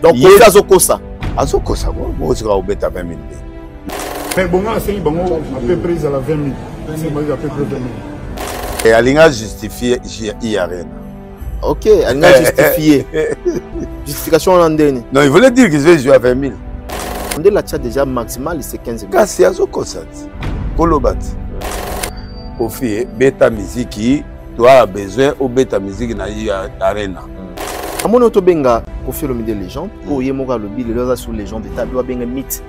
Donc Kofi azokosa. Azokosa quoi. Moi je vais beta 20 000. Mais bon c'est bon à peu près à la 20 000. C'est moi à peu près 20 000. Et Alinga justifié Arena. Ok, Alinga justifié. Justification en andeni. Non, il voulait dire qu'il devait jouer à 20 000. On dit là déjà maximal c'est 15 000. Kasi azokosa. Kolobat. Kofi beta musique tu as besoin au beta musique na Arena. Amon otobenga Kofi Olomide légende ou yemoka lobi les loza sur légende état doit benga mythe.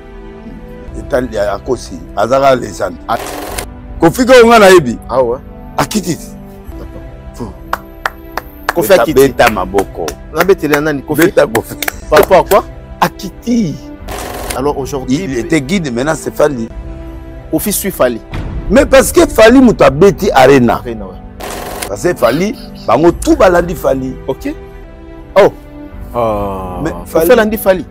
État ya kosi azara légende. Kofi ko ngana yebi. Ah ouais. Akiti. Kofi akiti. Beta maboko. Na betele nani Kofi? Beta Kofi. Par rapport à quoi? Akiti. Alors aujourd'hui il était guide, maintenant c'est Fali. Kofi suit Fali. Mais parce que Fali muta beti Arena. Arena ouais. Parce que Fali bango tout balandi Fali. OK. Oh. Mais Fali landi Fali.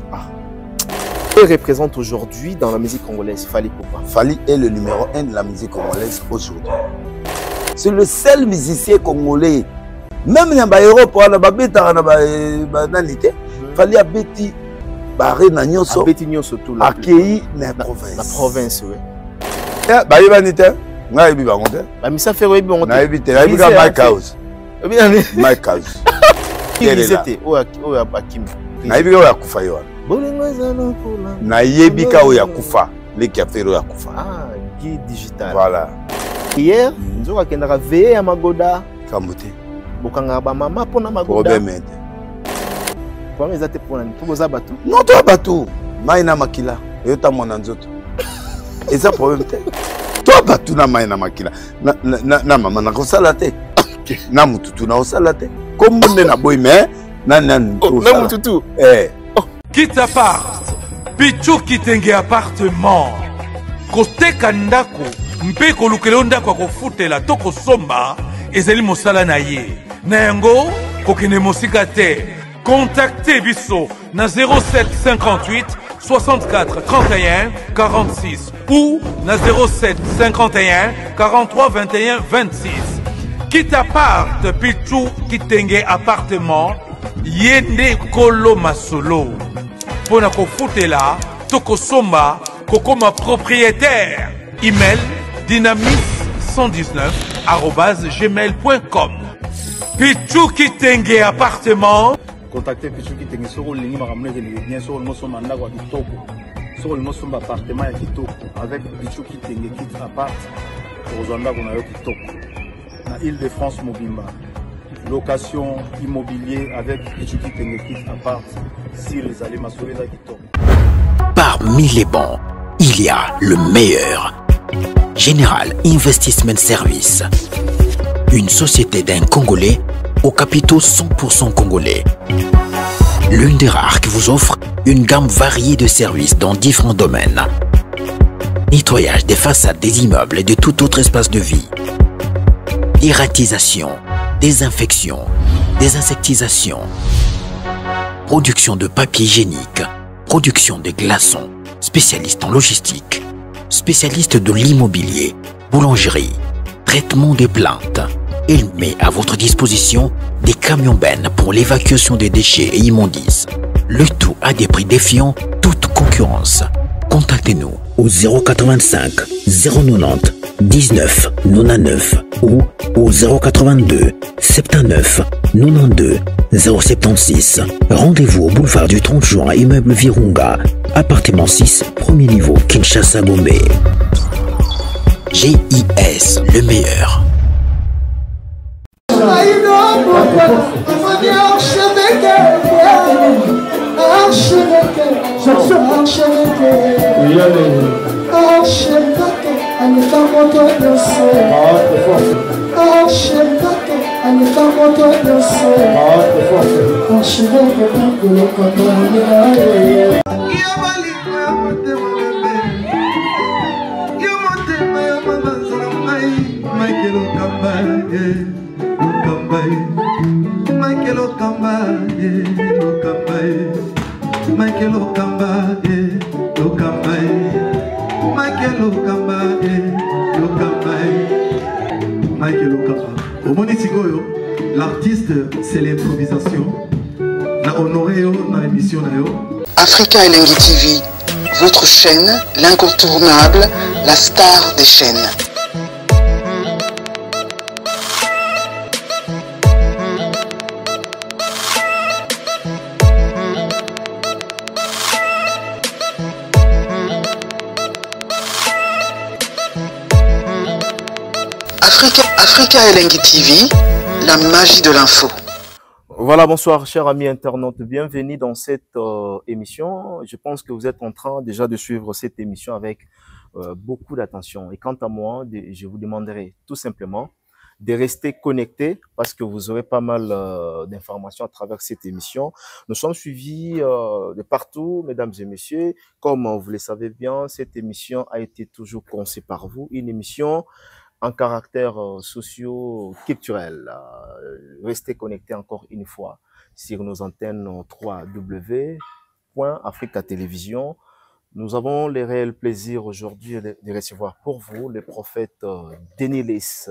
Il représente aujourd'hui dans la musique congolaise Fali Poupa. Fali est le numéro 1 de la musique congolaise aujourd'hui. C'est le seul musicien congolais. Même dans l'Europe, on a beta na nanité. Fali a beti Arena nyonso. Beti nyonso tout là. Accueilli na province. La province ouais. Ba yibanité. Nga yibi bango te. Ba misa faire yibi bango te. Na yibi te. Na yibi ka Mike House. Mike House. Kirizete o Akim. Na yibi ka yakufa yo. Na yibi ka o yakufa. Leki afero yakufa. Ah, guide digital. Voilà. Hier, nzoka kendaka veiller ya magoda. Kamote. Bokanga ba mama pona magoda. Problème. Problème ezate pona ni poza batu. Non to batu. Maina makila. Yota mona nzoto. Eza problème te. Toi batu na maina makila. Na mama na kosala te. Na mututu na osala te. Comme nde na boy mais na na mututu. Quitte appart. Pichu kitenge appartement. Kote kandako. Mpe kolukelo ndako kofutela to kosomba ezali mosala na ye. Na yango kokene mosika te. Contactez Bisso na 07 58 64 31 46 ou na 07 51 43 21 26. Quitte appart Pichu kitenge appartement yende kolo masolo. Pona kofutela to kosomba kokoma propriétaire. Email dynamis119@gmail.com. Pichu Kitenge appartement. Contactez Pichu Kitenge sur le ligne bien sûr nous sommes en agua kitoko. Sur le sommes appartement à kitoko avec Pichu Kitenge kit appart pour Zanda qu'on a eu kitoko. Na Île-de-France Mobimba. Location immobilier avec Pichu Kitenge kit appart si les allez m'assurer la kitoko. Parmi les bons, il y a le meilleur. Général Investment Service. Une société d'un Congolais aux capitaux 100% congolais. L'une des rares qui vous offre une gamme variée de services dans différents domaines. Nettoyage des façades des immeubles et de tout autre espace de vie. Dératisation, désinfection, désinsectisation. Production de papier hygiénique. Production de glaçons. Spécialiste en logistique. Spécialiste de l'immobilier, boulangerie, traitement des plaintes. Il met à votre disposition des camions-bennes pour l'évacuation des déchets et immondices. Le tout à des prix défiant toute concurrence. Contactez-nous au 085 090 19 99 ou au 082 79 92 076. Rendez-vous au boulevard du 30 juin, immeuble Virunga, appartement 6, premier niveau, Kinshasa, Gombe. GIS, le meilleur. L'artiste, c'est l'improvisation. honoré dans l'émission Africa Elengi TV, votre chaîne, l'incontournable, la star des chaînes. Africa Elengi TV, la magie de l'info. Voilà, bonsoir chers amis internautes, bienvenue dans cette émission. Je pense que vous êtes en train déjà de suivre cette émission avec beaucoup d'attention. Et quant à moi, je vous demanderai tout simplement de rester connectés parce que vous aurez pas mal d'informations à travers cette émission. Nous sommes suivis de partout, mesdames et messieurs. Comme vous le savez bien, cette émission a été toujours conçue par vous, une émission en caractère socio-culturel. Restez connectés encore une fois sur nos antennes www.africa Télévision. Nous avons le réel plaisir aujourd'hui de recevoir pour vous le prophète Denis Lys,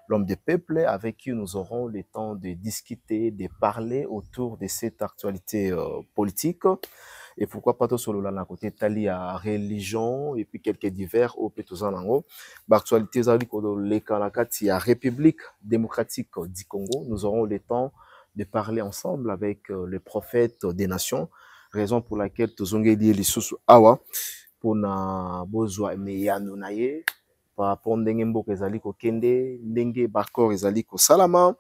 l'homme du peuple, avec qui nous aurons le temps de discuter, de parler autour de cette actualité politique. Et pourquoi pas tout sur le côté tali à religion et puis quelques divers au Petozanango. L'actualité la République démocratique du Congo. Nous aurons le temps de parler ensemble avec le prophète des nations. Raison pour laquelle Tozongeli Lissusu Awa pour na bozwa meyano naye par rapport ndenge mboka ezali ko kende ndenge bakor ezali ko salama.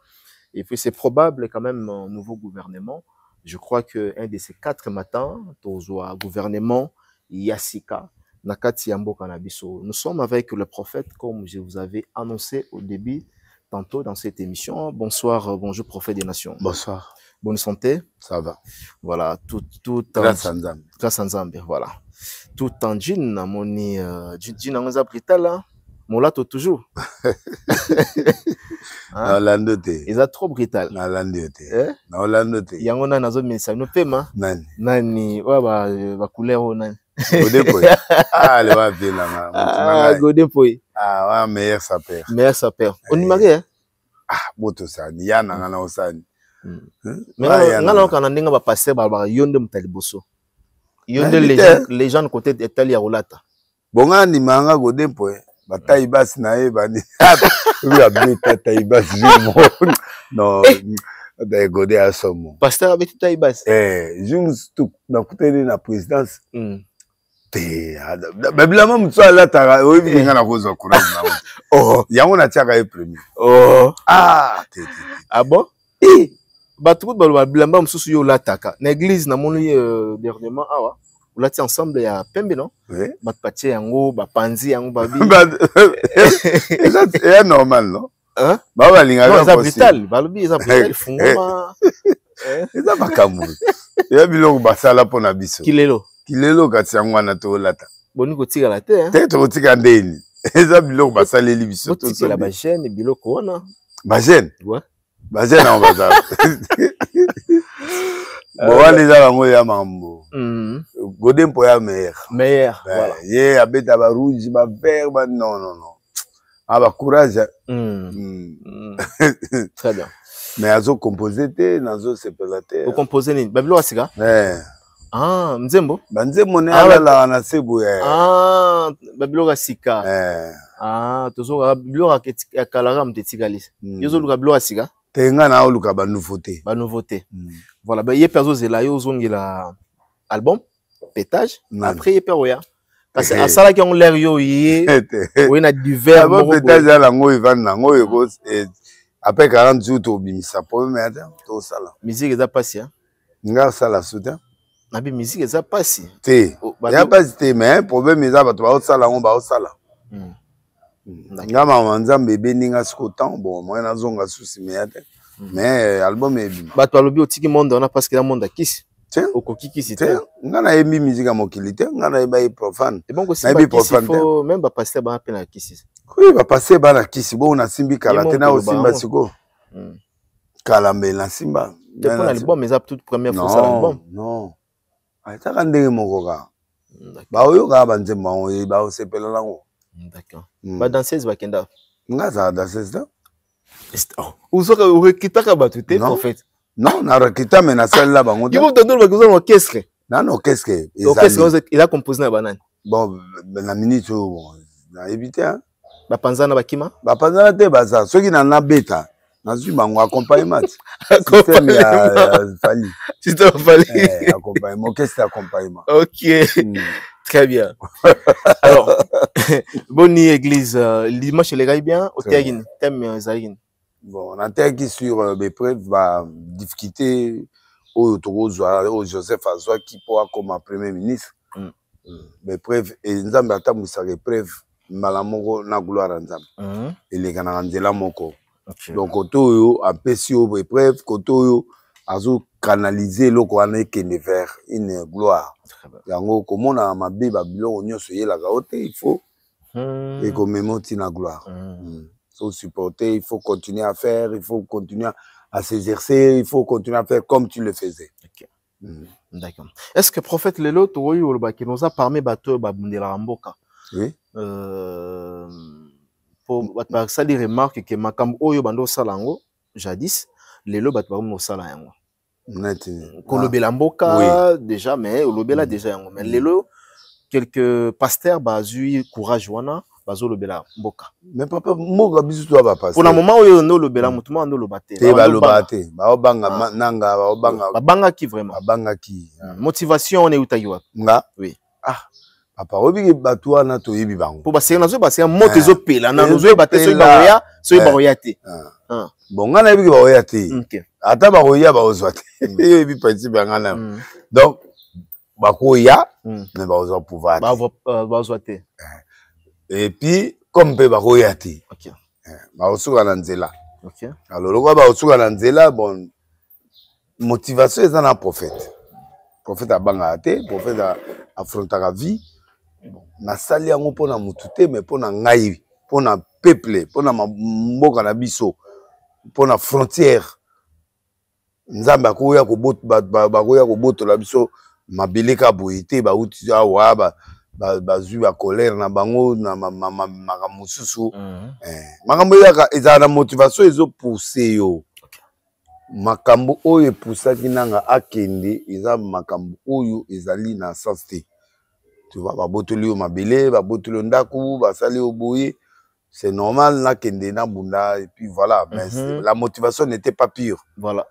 Et puis c'est probable quand même un nouveau gouvernement. Je crois qu'un de ces 4 matins, Tozoa gouvernement Yassika, Nakati Yambo Kanabiso. Nous sommes avec le prophète, comme je vous avais annoncé au début, tantôt dans cette émission. Bonsoir, bonjour prophète des nations. Bonsoir. Bonne santé. Ça va. Voilà, tout grâce à Nzambe. Grâce à Nzambe, voilà. Tout en jean, moni jean en Britala. Molato toujours. Na landote. Ils a trop brutal. Na landote. Na landote. Yangona nazo mesa no pema. Nani? Nani wa ba couleur nani? Godepoy. Ah le wa vela ma. Ah Godepoy. Ah wa meilleur sapeur. Meilleur sapeur. On y marié? Ah boto sani yana ngana osani. Mais ngana kana ndinga ba passer ba yonde mutaliboso. Yonde les gens côté d'Italie à Rolata. Bonga ni manga Godepoy. Bataille basse nae bani. Oui abita taille basse non da godé à somo. Pasteur abita taille basse. Jung tout na kutene na présidence. Te babila mutso ala tara o binga na kozo courage na. Oh, yango na tiaka e premier. Oh. Ah, ah bon? Batu babila mutso yo lataka. Na église na moni dernièrement awa. Vous l'avez ensemble, il y a Pembe, non? Oui. Batpaché, yango, bapanzi, yango, babi. C'est normal, non? Hein? Baba linga. Non, c'est brutal. Balobi, c'est brutal. Fungoma. C'est pas kamu. Il y a biloko basala pona biso. Kilelo. Kilelo kati yango na to lata. Boni ko tika la te, hein? Te to tika ndeni. Eza biloko basala li biso to. Tika la ba chaîne biloko wana. Ba chaîne? Ouais. Ba chaîne on bazala. Bon, les gens ya mambo. Godempo ya meilleur. Meilleur, voilà. Yeah, abeta ba rouge, ba vert, ba non. Ah ba courage. Très bien. Mais azo composé te, nazo sepelate. Au composé ni, babilo asika? Ah, Nzembo? Nzembo ne ala na sebo ya. Ah, babilo asika. Ah, tozo babilo ya kalara mtetigalis. Yozo luka babilo asika? Tenga na oluka ba nouveauté. Ba nouveauté. Voilà, ben il perso zela yo zongela album pétage après il peroya parce que à ça là qui on l'air yo yé oui na divers bon pétage là ngo ivan na ngo ego après 40 jours to bimisa problème attends to sala musique eza passi hein nga sala soudain na bi musique eza passi te ya passi te mais problème eza bato ba sala ngo ba sala nga mama Nzambe beninga siko temps bon moi na zonga souci mais album est bien. Bah toi lobi otiki monde on a parce que la monde kisi. Tiens. Okoki kisi tiens. Ngana emi musique à mokilité, ngana eba profane. Et bon aussi ba profane. Faut même ba passer ba peine à kisi. Oui, ba passer ba na kisi bo na simbi kala tena o simba siko. Kala me na simba. Tu prends l'album mais ça toute première fois ça l'album. Non. Ai ta kandenge mokoka. Ba oyo ka ba nzemba o ba o sepela lango. D'accord. Ba danseuse ba kenda. Ngaza danseuse da. Uzoka ukitaka batu te en fait. Non, na recruta mais na salle là bango. Ils vont te donner un orchestre. Non, qu'est-ce que L'orchestre, il a composé na banane. Bon, la minute bon, na évité hein. Ba panza na bakima. Ba panza te baza, ceux qui n'en a bêta. Nazu bango accompagnement. Système ya Fali. Système Fali. Accompagnement, qu'est-ce que accompagnement? OK. Très bien. Alors, bonne église, dimanche les gars bien, au terrain, thème Zaïn. Bon, on a qui sur Bepreuve va difficulté au Joseph Azwa qui pourra comme premier ministre. Bepreuve et Nzambe atambusa Bepreuve malamongo na gloire Nzambe. Et les Gananzela moko. Donc koto a pesio Bepreuve koto azo canaliser loko aneke vers une gloire. Yango komona mabe babilo nyonso yelaka ote il faut et commémorer na gloire. Il faut supporter, il faut continuer à faire, il faut continuer à s'exercer, il faut continuer à faire comme tu le faisais. Okay. D'accord. Est-ce que prophète Lelo Toyi Oloba qui nous a parlé bateau babundela ramboka? Oui. Pour ça les remarques que makambo oyo bando salango jadis Lelo bato no sala yango. Kolobela mboka déjà mais olobela déjà yango mais Lelo quelques pasteurs bazui courage wana bazo lobela mboka. Mais papa moga bisu to ba passer. Pour le moment oyo no lobela mutuma no lobate. Te ba lobate. Ba obanga nanga ba obanga. Ba banga ki vraiment. Ba banga ki. Motivation on est utagiwa. Nga. Oui. Ah. Papa obi bato wana to yebi bango. Pour baser nazo baser moto zo pela na nozo bate so baroya so baroya te. Bon ngana yebi ba oya te. OK. Ata ba oya ba ozwa te. Yebi principe ngana. Donc ba koya mais ba ozwa pouvoir. Ba ozwa te. Et puis comme pe ba koya te. OK. Ba osuka na nzela. OK. Alors loko ba osuka na nzela bon motivation est un prophète. Prophète a banga te, prophète a affronté la vie. Na sali yango pona mutu te mais pona ngai, pona peuple, pona mboka na biso, pona frontière. Nzamba koya ko bot ba koya ko botola biso mabeleka boyete ba uti awa ba zu ba colère na bango na makamususu. Makambo yaka ezana motivation ezo pousser yo. Makambo oyo epusaki nanga akende eza makambo oyo ezali na sens te. Tu vois, babotoli mabele, babotoli ndaku, basali oboye, c'est normal na kende na bunda et puis voilà, mais la motivation n'était pas pure. Voilà.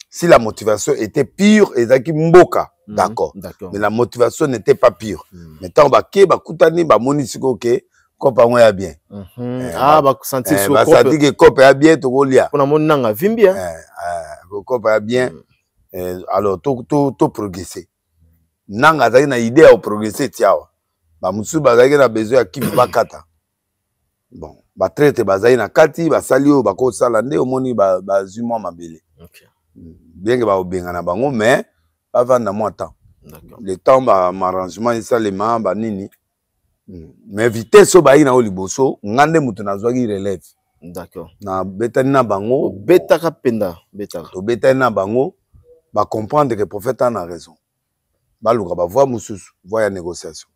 Si la motivation était pure, ezaki mboka, d'accord. Mais la motivation n'était pas pure. Maintenant ba kutani ba monisiko ke kopa ngo ya bien. Ah ba sentir sur kopa. Ba sentir que kopa ya bien to kolia. Pona mona nga vimbi kopa ya bien. Alors to progresser. Nanga zaki na idée à progresser tiawa. Ba musu bazaki na besoin ya kivu bakata. Bon, ba traite bazaki na kati, ba salio ba ko sala nde omoni ba zuma mabele. OK. Bien que ba obenga na bango mais pas vendre moi temps. D'accord. Le temps ba arrangement isa les mains ba nini. Mais vitesse so ba ina o liboso, ngande mutu na zwaki relève. D'accord. Na betani na bango, betaka penda, betaka. To betani na bango, ba comprendre que le prophète a raison. Baluka ba voir mususu, voir ya négociation.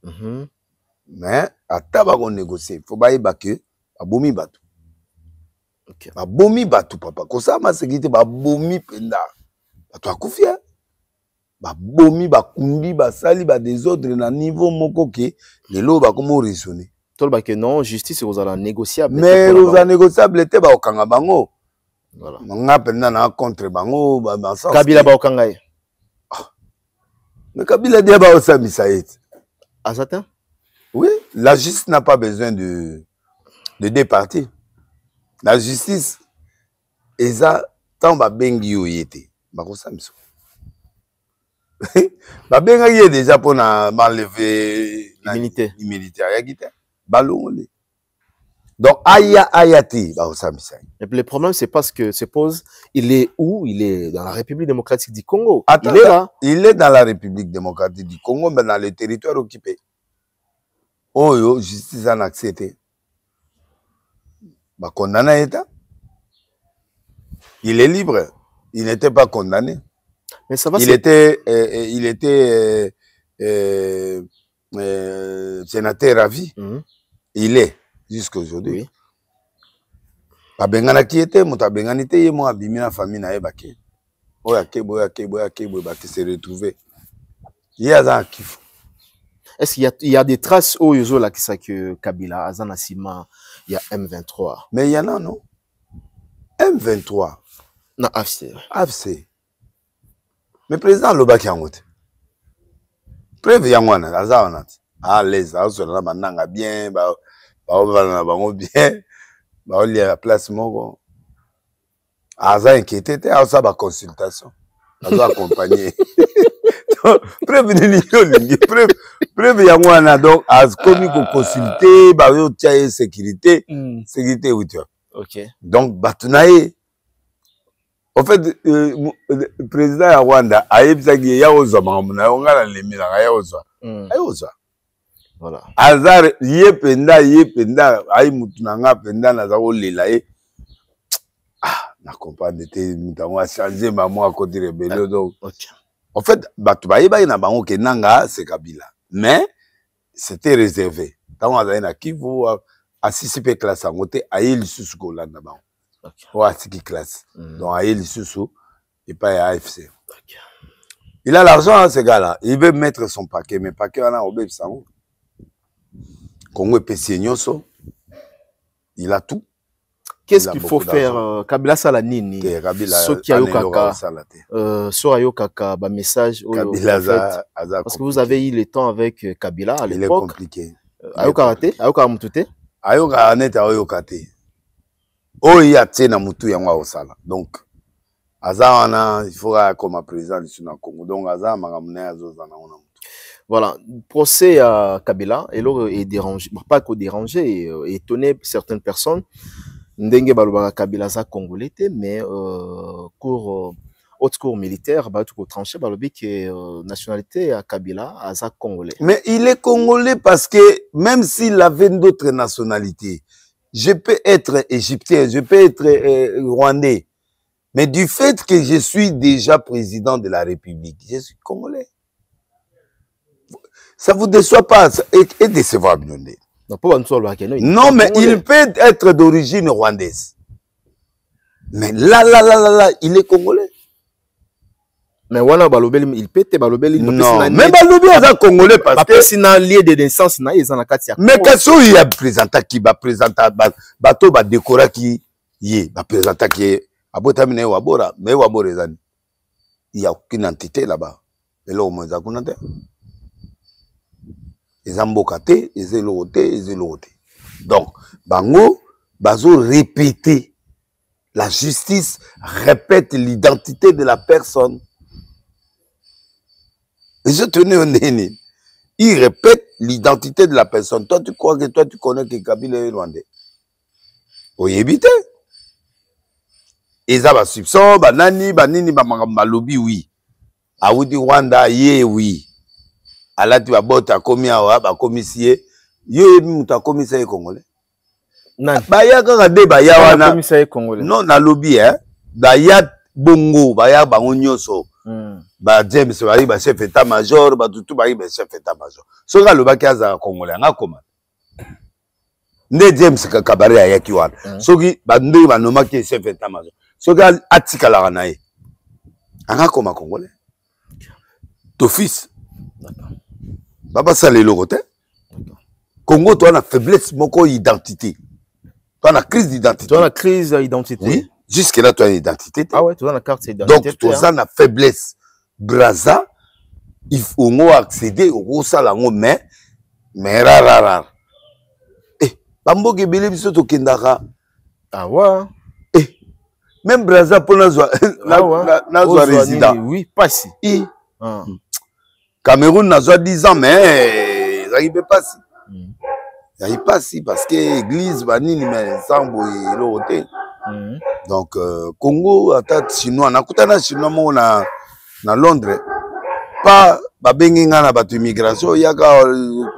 Mais ata ba ko négocier, faut ba yeba que ba bomi batu. OK. Ba bomi batu papa, ko sa ma sécurité ba bomi penda. Batu akufia. Ba bomi ba kumbi ba sali ba désordre na niveau moko ke lelo ba komo raisonner. Tolba que non, justice vous allez négociable. Mais vous allez négociable te ba okanga bango. Voilà. Nga penda na contre bango ba sens. Kabila ba okanga. Mais Kabila dit bah ça misaït. À certains? Oui, la justice n'a pas besoin de deux parties. La justice eza tant ba bengi yo yete. Ba ko samso. Ba benga yé déjà pour na m'enlever l'immunité ya gité. Balongole. Donc ayati ba ko samisa. Et puis le problème c'est parce que se pose il est où? Il est dans la République démocratique du Congo. Attends, il est là. Il est dans la République démocratique du Congo, mais dans le territoire occupé. Oh yo, justice en accepté. Bah condamné État. Il est libre. Il n'était pas condamné. Mais ça va. Il était sénateur à vie. Il est jusqu'à aujourd'hui. Oui. Abengana qui était, mon abengani te, moi abimi na famille na ebake. Oya kebo qui se retrouver. Il y a un kiff. Est-ce qu'il y a des traces au Yozo là qui ça que Kabila, Azana Sima, il y a M23. Mais il y en a non. M23. Non, AFC. AFC. Mais président Lobaki Angote. Preuve Yangwana, Azana. À l'aise, Azana Mananga bien, ba bien, ba li à place moko. Aza inquiété, Aza ba consultation. Aza accompagné. Preuve ni preuve Yangwana donc az komi ko consulter, ba yo tia sécurité, sécurité oui tu vois. OK. Donc batunaye. En fait, le président ya Rwanda a yebisaki ya ozwa muna ngala lemila ya ozwa. Ya ozwa. Voilà. Azar yependa ay mutunanga penda na za olela e. Ah, na comprendre te mutango a changer maman à côté rebelle donc. OK. En fait, batu bayeba na bango ke nanga c'est Kabila. Mais c'était réservé. Tant on a na Kivu a sisipe classe en côté ayi lisusu ko landa bango. OK. Ouais, c'est qui classe. Donc, à Elissousou, et pas à AFC. Okay. Il a l'argent, hein, ce gars-là. Il veut mettre son paquet, mais paquet, on a obéi ça. Congo est Pessignoso. Il a tout. Qu'est-ce qu'il faut faire Kabila Salanini. Ce qui a eu caca. So ayo kaka, ba message. Kabila parce que vous avez eu le temps avec Kabila à l'époque. Il est compliqué. Ayo karate, ayo karamutute. Ayo karate, ayo kate. Oh, il y a tena mutu yangwa osala. Donc, Azana, il faudra comme président du Congo. Donc, Azana, magamune azozana ona mutu. Voilà, procès à Kabila, et là, est dérangé, pas qu'au dérangé, étonné certaines personnes. Ndenge balobaka Kabila za congolais, mais haute cour militaire, bah tout tranché, balobi que nationalité à Kabila, aza congolais. Mais il est congolais parce que même s'il avait d'autres nationalités, je peux être égyptien, je peux être rwandais. Mais du fait que je suis déjà président de la République, je suis congolais. Ça vous déçoit pas et décevoir Binoné. Non, mais il peut être d'origine rwandaise. Mais là, il est congolais. Mais voilà, Balobel, il peut être Balobel. Non, mais Balobel est congolais parce que c'est un lieu de naissance, mais qu'est-ce qu'il y a présenté qui va présenter, bateau va décorer qui y va présenter qui abotamine wabora, mais wabora il y a aucune entité là-bas. Et là, au moins, ils ont bocaté, ils ont l'auté. Donc, Bango, Bazo répéter. La justice répète l'identité de la personne. Et je tenais au nez. Il répète l'identité de la personne. Toi, tu crois que toi, tu connais que Kabila est rwandais. Oui, éviter. Et ça va soupçon, banani, malobi, oui. Aoudi Rwanda, yé, oui. Ala tu vas bota komi awa, ba commissaire. Yo, muta commissaire congolais. Baya kaka de baya wana. Commissaire congolais. Non, na lobby, hein. Baya bongo, baya bango nyoso. Ba James bari ba chef état major, ba tutu bari ba chef état major. So ka loba kaza congolais nga koma. Nde James ka kabare ayaki wana. Soki ba nde ba noma ki chef état major. Soki atika la nae. Nga koma congolais. D'office. Baba sale le côté. Congo toi na faiblesse moko identité. Toi na crise d'identité. Toi na crise d'identité. Oui. Jusque là toi une identité. Ah ouais, toi na carte d'identité. Donc toi ça na faiblesse. Braza il faut accéder au salango mais rare. Eh bambo ke bele biso to kendaka. Ah ouais. Eh même Braza pour na résident. Oui, pas si. Cameroun n'a pas 10 ans, mais ça n'arrive pas si. Ça n'arrive pas si, parce que l'église, banini, mais sans bouillir l'autre. Donc, Congo, attaque chinois, na kutana chinois, mo na Londres. Pas, babenginga na batu immigration, yaka,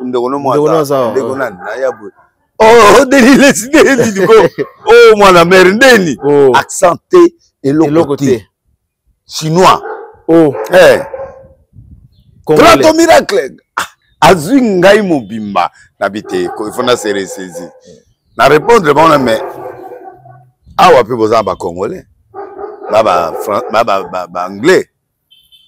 ndekono mo ata, ndekono na yabu. Oh, deli les deli, oh, moi la mère, deli. Accenté et l'autre côté. Chinois. Oh, Grand miracle. Azui ngai mobimba nabite il faut na se ressaisir. Na répondre bon mais awa pe boza ba congolais. anglais.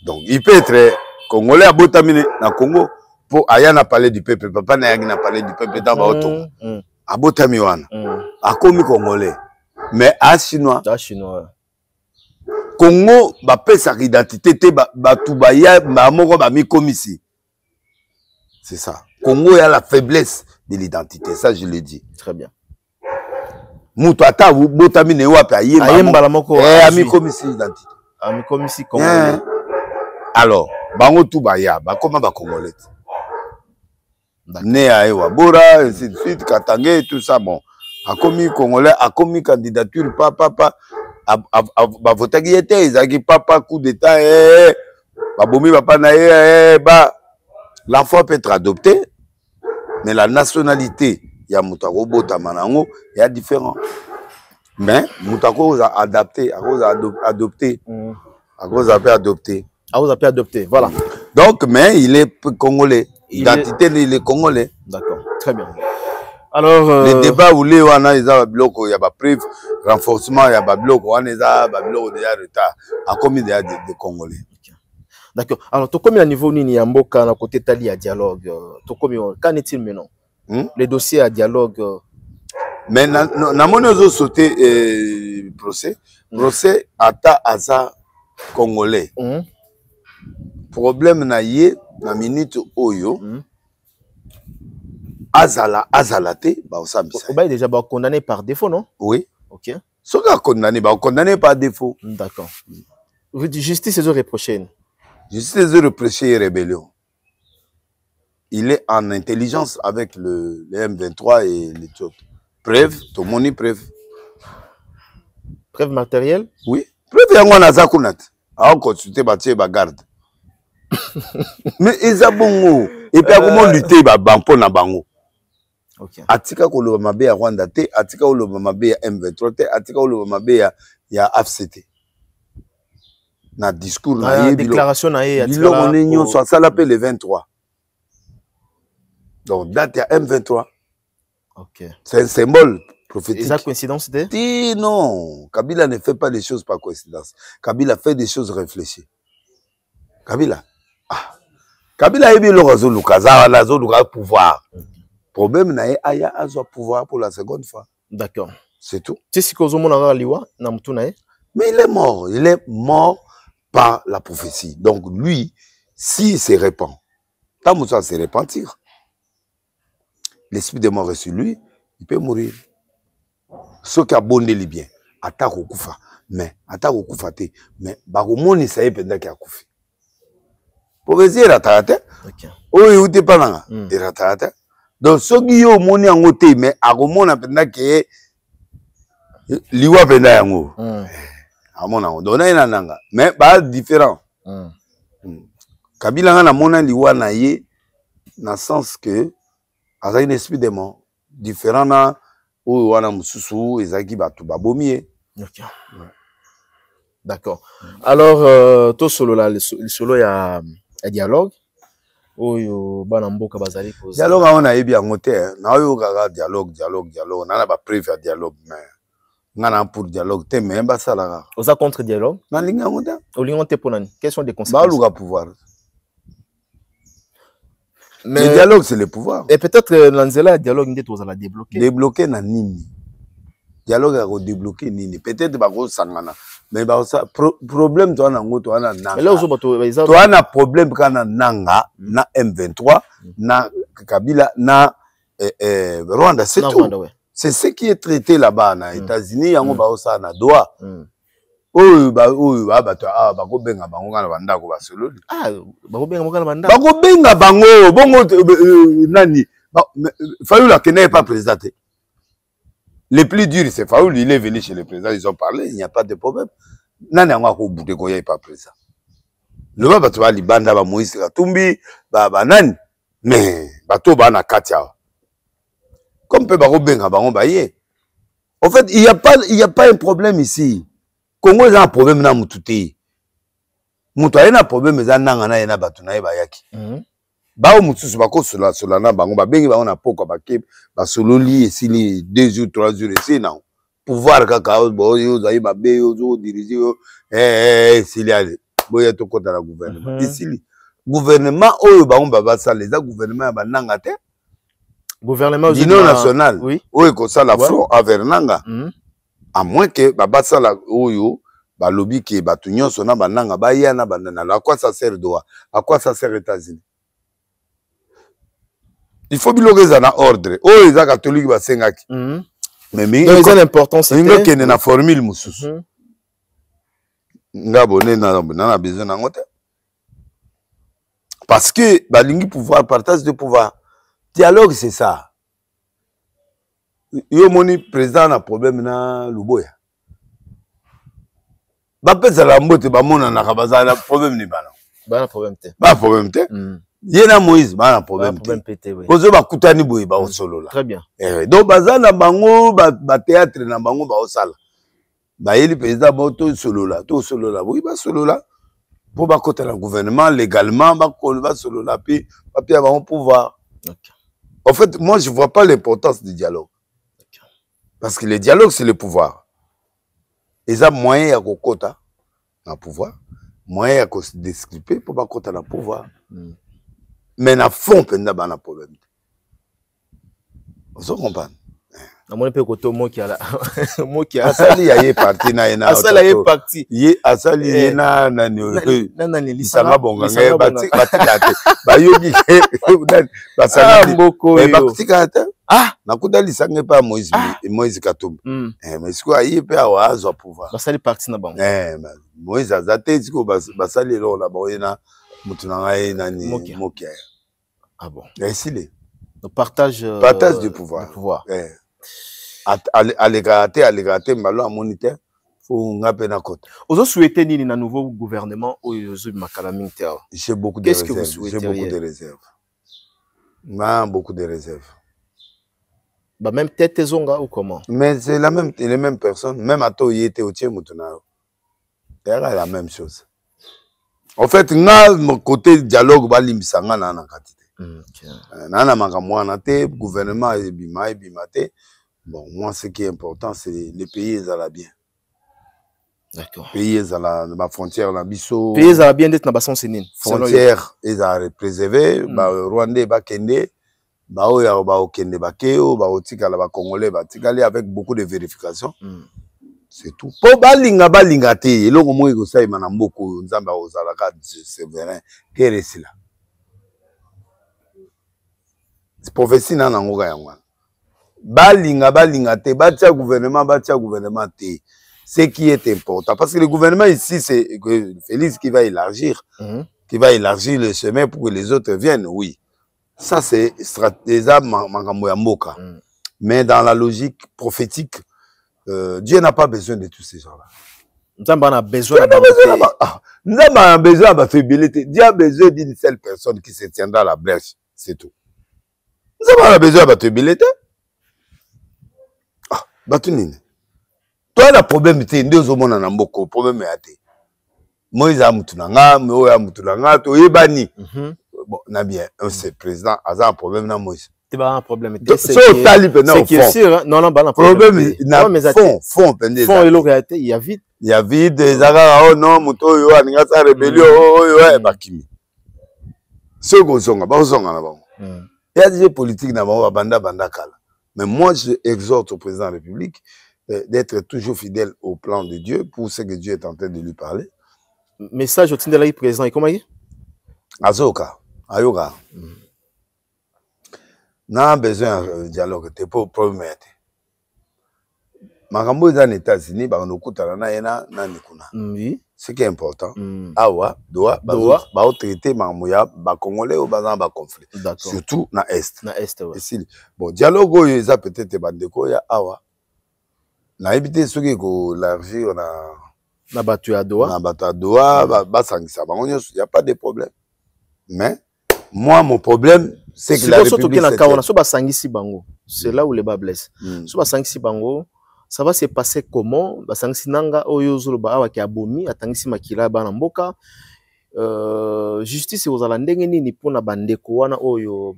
Donc il peut être congolais à Botamine na Congo pour aya na parler du peuple. Papa na yagi na parler du peuple dans Baoto. À Botamiwana. A komi congolais. Mais à chinois. Congo ba pesa identité te ba tubaya ba moko ba mi komisi. C'est ça. Congo a la faiblesse de l'identité, ça je le dis. Très bien. Mutu ata Botamine wapi ayemba la moko ami komisi identité. Ami komisi congolais. Alors, bango tubaya ba comment ba congolais. Né à Ewabora, ainsi de suite, Katangé, tout ça, bon. A commis congolais, a commis candidature, papa, a voté qui était, ils ont papa, coup d'état, baboumi, papa, l'enfant peut être adopté, mais la nationalité, il y a Moutako, Botamanango, il y a différent. Mais Moutako a adapté, a adopté, a adopté. Ah, vous avez adopté, voilà. Donc, mais il est congolais. Identité, il est congolais. D'accord, très bien. Alors, les débats où les wana ils ont bloc, il y a pas preuve, renforcement, il y a pas bloc, on est à bloc déjà retard. À combien de Congolais. D'accord. Alors, tu combien à niveau nini amboka na côté tali à dialogue. Tu combien qu'en est-il maintenant? Les dossiers à dialogue. Mais na monozo sauté procès ata aza congolais. Problème na yé na minute oyo azalate ba osambisa. Oba déjà ba condamné par défaut, non? Oui. OK. Ce gars condamné par défaut. D'accord. Justice les reproché. Justice les reproché rébellion. Il est en intelligence avec le M23 et les autres. Preuve, tout le monde preuve. Preuve matérielle? Oui. Preuve yango na zakunat. A consulter batie ba garde. Mais ils ont bon et puis comment lutter ba banpo na bango. OK. Atika ko lo mabe ya Rwanda te, atika ko lo mabe ya M23 te, atika ko lo mabe ya AFCT. Na discours na ye déclaration na ye atika la on so ça l'appelle le 23. Donc date ya M23. OK. C'est un symbole prophétique. Et ça coïncidence de? Non, Kabila ne fait pas des choses par coïncidence. Kabila fait des choses réfléchies. Kabila Kabila ebi lokazo lukaza la zo luka pouvoir. Problème na ye aya azo pouvoir pour la seconde fois. D'accord. C'est tout. Tu sais que Zomona liwa na mtu na ye? Mais il est mort par la prophétie. Donc lui, s'il se répand, tant que ça se repentir, l'esprit de mort est sur lui, il peut mourir. Ce qui a bondé les biens, attaque au koufa, mais attaque au koufa te, mais baromoni ça y est pendant qu'il a koufi. Prophétie est ratarate. Oh, il n'était pas là. Il est ratarate. Donc, ce qui est au monde en côté, mais à Romon, a pendant que liwa pendant yango. À mon avis, donc il nanga. Mais bah différent. Kabila na mona liwa na ye, na sens que a un esprit de mort différent na ou wana mususu ezaki batu babomie. OK. D'accord. Alors to solo là le solo ya dialogue oyo bana mboka bazali poser dialogue on a yebi yango te na oyo kaka dialogue na ba prévu dialogue mais ngana pour dialogue te mais ba sala oza contre dialogue na linga yango te olingo te ponani quelles sont les conséquences ba luka pouvoir mais le dialogue c'est le pouvoir et peut-être lanzela dialogue ndé tozala débloquer na nini dialogue a débloquer nini peut-être ba ko sangana mais bah ça problème toi nango toi na nanga toi na problème kana nanga na M23 na Kabila na Rwanda c'est tout c'est ce qui est traité là-bas na États-Unis yango ba ça na doa oyo ba to ba ko benga bango kana banda ko ba sololi ba ko benga bango kana banda ba ko benga bango bongo nani Fayoul la n'est pas président. Le plus dur, c'est Fayoul, il est venu chez le président, ils ont parlé, il n'y a pas de problème. Nani a au bout de quoi il n'y a pas président. Le bas, tu vas li banda, ba Moïse Katumbi, ba nani, mais bateau ba na Katia. Comme peut ba benga ba baye. En fait, il y a pas un problème ici. Congo a un problème na mututé. Mutué na problème za nanga na yena batu na bayaki. Bao mutusu bako sola na bango ba bengi ba na poko ba ke ba sololi esili 2 jours 3 jours esi na. pouvoir kaka boyo zayi mabe yo diriger yo s'il y a boya to kota la gouvernement ici gouvernement oyo bango baba sala les gouvernement ba nanga te gouvernement l'union nationale oui oyo ko sala front envers nanga à moins que baba sala oyo ba lobby ke batu nyonso na bananga ba ya na banana à quoi ça sert doa à quoi ça sert États-Unis il faut bilogeza na ordre oyo za catholique ba sengaki mais c'est l'importance c'est que na formule mususu nga boné na besoin na ngote parce que balingi pouvoir partage de pouvoir dialogue c'est ça yo moni président na problème na Luboya bapeza la mbote bamona na kabaza na problème ni bana ba problème te yena Moïse ba problème te kozo bakutani boye ba osolola très bien donc baza na bango ba théâtre na bango ba osala ba yeli président ba to solola oui ba solola pour ba kota la gouvernement légalement ba solola puis papier ba pouvoir en fait moi je vois pas l'importance du dialogue parce que le dialogue c'est le pouvoir. Ils ont moyen de kota na pouvoir, moyen de se disculper pour pas kota na pouvoir. Mais na fond penda ba na problème. Vous comprenez? Na mon pe koto mo ki ala mo ki asali ya ye parti na ena asali ye parti ye asali ye na ni lisanga bonga ngai batika te bayogi basali mboko yo batika te nakuta lisanga pa Moïse Katumbi mais siko ayi pe awazo pouvoir basali parti na bango Moïse azate siko basali lo na boyena mutu na ngai nani mokia ah bon esile le partage du pouvoir Alégate malo à moniteur faut ngape na côté. Vous souhaitez ni na nouveau gouvernement ou makalaminter? J'ai beaucoup de réserves. J'ai beaucoup de réserves. Beaucoup de réserves. Bah même tête zonga ou comment? Mais c'est les mêmes personnes. Même à toi, il était au tien moutonao. C'est la même chose. En fait, mon côté dialogue balimisanga na quantité. Nana makamwana te gouvernement bimate. Bon, moi, ce qui est important, c'est les pays à la bien. D'accord. Pays à la frontière, la biso. Pays à la bien d'être na basson sénine. Frontière, ils ont préservé. Rwandais, Bakende, Oya, Okende, Bakeo, Otika, la Congolais, Batikali, avec beaucoup de vérifications. C'est tout. Pour balinga te, et là, au moins, ça, il m'a beaucoup, Nzamba, Ozalaka, Séverin, qu'est-ce que c'est là? C'est prophétie, nan, Nangoga, Yangwan. Balinga te, batia gouvernement te. Ce qui est important. Parce que le gouvernement ici, c'est Félix qui va élargir le chemin pour que les autres viennent, oui. Ça, c'est stratégie Mangamboya. Mais dans la logique prophétique, Dieu n'a pas besoin de tous ces gens-là. Nous avons besoin de faiblesse. Dieu a besoin d'une seule personne qui se tiendra à la brèche. C'est tout. Nous avons besoin de faiblesse. Batunine. Toi, le problème, c'est que nous avons un problème. Moïse a moutounanga, Moïse a moutounanga, tu es banni. Bon, n'a bien, c'est président, a un problème dans Moïse. Tu as un problème. C'est qui est sûr, non, non, pas un problème. Fond, il y a vite. Il y a vite, des agas, oh non, moutou, yo, aninga sa rébellion, oh, yo, bakimi. Ce qu'on songa, bah, on songa là-bas. Il y a des politiques là-bas, banda kala. Mais moi, je exhorte au président de la République d'être toujours fidèle au plan de Dieu pour ce que Dieu est en train de lui parler. Message au Tindela président, et comment il est? Azoka, Ayoga. N'a besoin de dialogue, t'es pas au problème. Makambo est en États-Unis, bah on écoute à la na nikuna. Oui. Ce qui est important. Awa, doa, traiter Mamouya, ba Congolais ou bazan ba conflit. Surtout na Est. Na Est, ouais. Bon, dialogue, ils ont peut-être bandeko ya awa. Na évité ce qui est l'argent, on a. Na battu à Doha. Na battu à Doha, il n'y a pas de problème. Mais, moi, mon problème, c'est que la République. C'est là où les bas blessent. Si Basangisi Bango, ça va se passer comment? Basangisi Nanga, Oyozulu Bawa qui a bomi, Atangisi Makila Banamboka. Justice aux Alandengeni ni pour na bandeko wana Oyo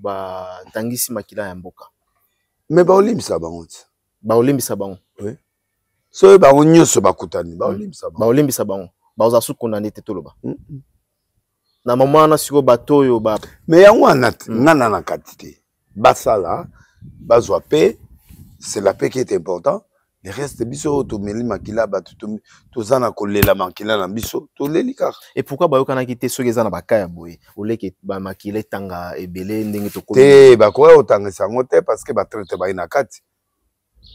Tangisi Makila Yamboka. Mais Baolim Sabango. Baolim Sabango. Oui. soki bango nyonso bakutani baolimbisa bango baolimbisa bango baoza su condamné te toloba na mama wana siko bato oyo ba mais yango wana ngana na kati te basala bazwa pe c'est la paix qui est important le reste biso tomeli makila bato toza na kolela makila na biso toleli kaka et pourquoi bayokanaki te soki eza na bakaya boye oleki bamakila etanga ebele ndenge tokomi te bakoya kotangisa yango te parce que batraite bayi na kati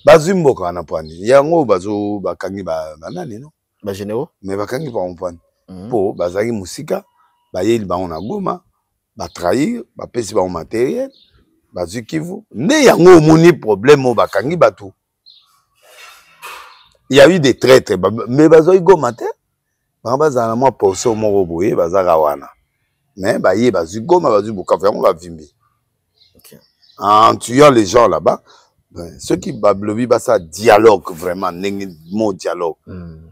bazwi mboka wana pwani yango bazo bakangi banani no bagénéraux mais bakangi bango pwani mpo bazalaki mosika bayeli bango na Goma batrahir bapesi bango matériel bazwi Kivu nde yango omoni problème oyo bakangi bato il y a eu des traîtres mais bazwi Goma te bango bazala na mwa portion moko boye bazaka wana mais baye bazwi Goma bazwi Bukavu yango bavimbi en tuant les gens là-bas ben, ceux qui bablobi ça dialogue vraiment mot dialogue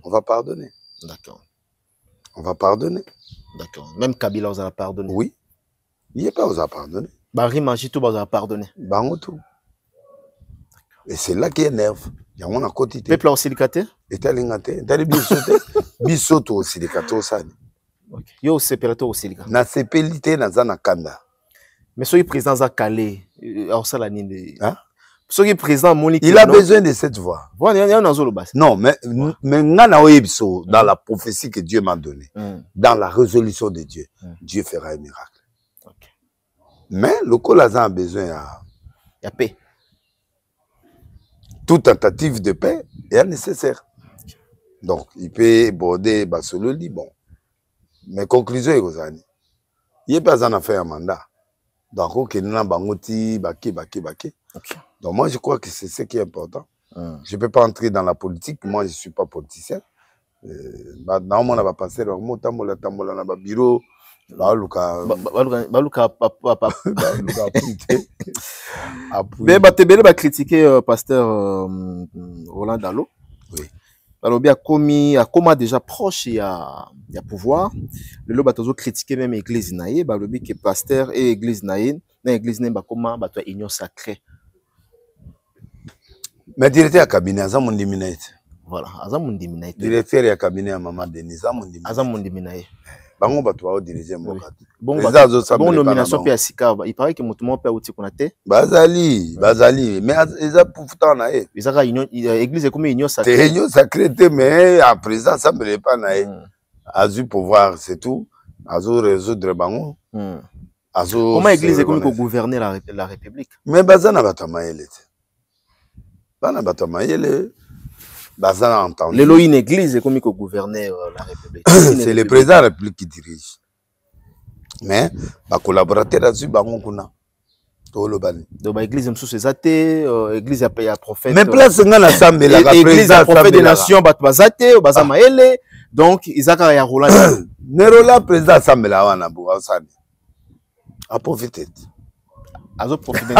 on va pardonner d'accord on va pardonner d'accord même Kabila vous a pardonné oui il est pas vous a pardonné Barry Manchito vous a pardonné bango tout et c'est là qui énerve yango na koti te peuple au silicate etalinga te etali biso te biso to au silicate osani yo sepelato au silicate na sepeli te naza na kanda mais soki président za calé osala nini hein soki président Monique il a besoin de cette voix voilà nazolo basi non mais ngana oyebiso dans la prophétie que Dieu m'a donnée dans la résolution de Dieu Dieu fera un miracle mais le Colaza a besoin de paix. Toute tentative de paix est nécessaire. Donc, il peut border Basololi, bon. Mais conclusion est que il n'y a pas un affaire à mandat. Donc, il y a un bangoti, baki. Donc, moi, je crois que c'est ce qui est important. Je ne peux pas entrer dans la politique. Moi, je ne suis pas politicien. Dans mon avis, passer le mot, tambola, dans le bureau. Baluka Batebele va critiquer pasteur Roland Dalo. Oui. Balobi a commis déjà proche il y a pouvoir. Le loba toujours critiquer même église naïe. Balobi que pasteur et église naïe, na église naïe ba comment ba toi union sacrée. Mais directeur à cabinet Azamundi Minaït. Voilà, Azamundi Minaït. Directeur à cabinet à Maman Denis Azamundi Minaït. Bango bato ba diriger mboka. Bon nomination pe asika il paraît que mutumo pe uti kunate. Bazali mais eza pourtant na e. Ezaka union église comme union sacrée. C'est union sacrée mais à présent ça me pas na e. Azu pouvoir c'est tout. Azu résoudre bango. Azu comment église comme gouverner la république. Mais bazana batamayele. Bana batamayele. L'élo une église comme il gouverner la République. C'est le président de la République qui dirige. Mais les collaborateurs là-dessus, donc l'église me sous athée, église a prophète. Mais place dans l'assemblée la l'église a prophète des nations, bazate, bazamaele, donc Isaac ya Roland. Nerola président assemblée là wana bo asani. A profiter. A profiter.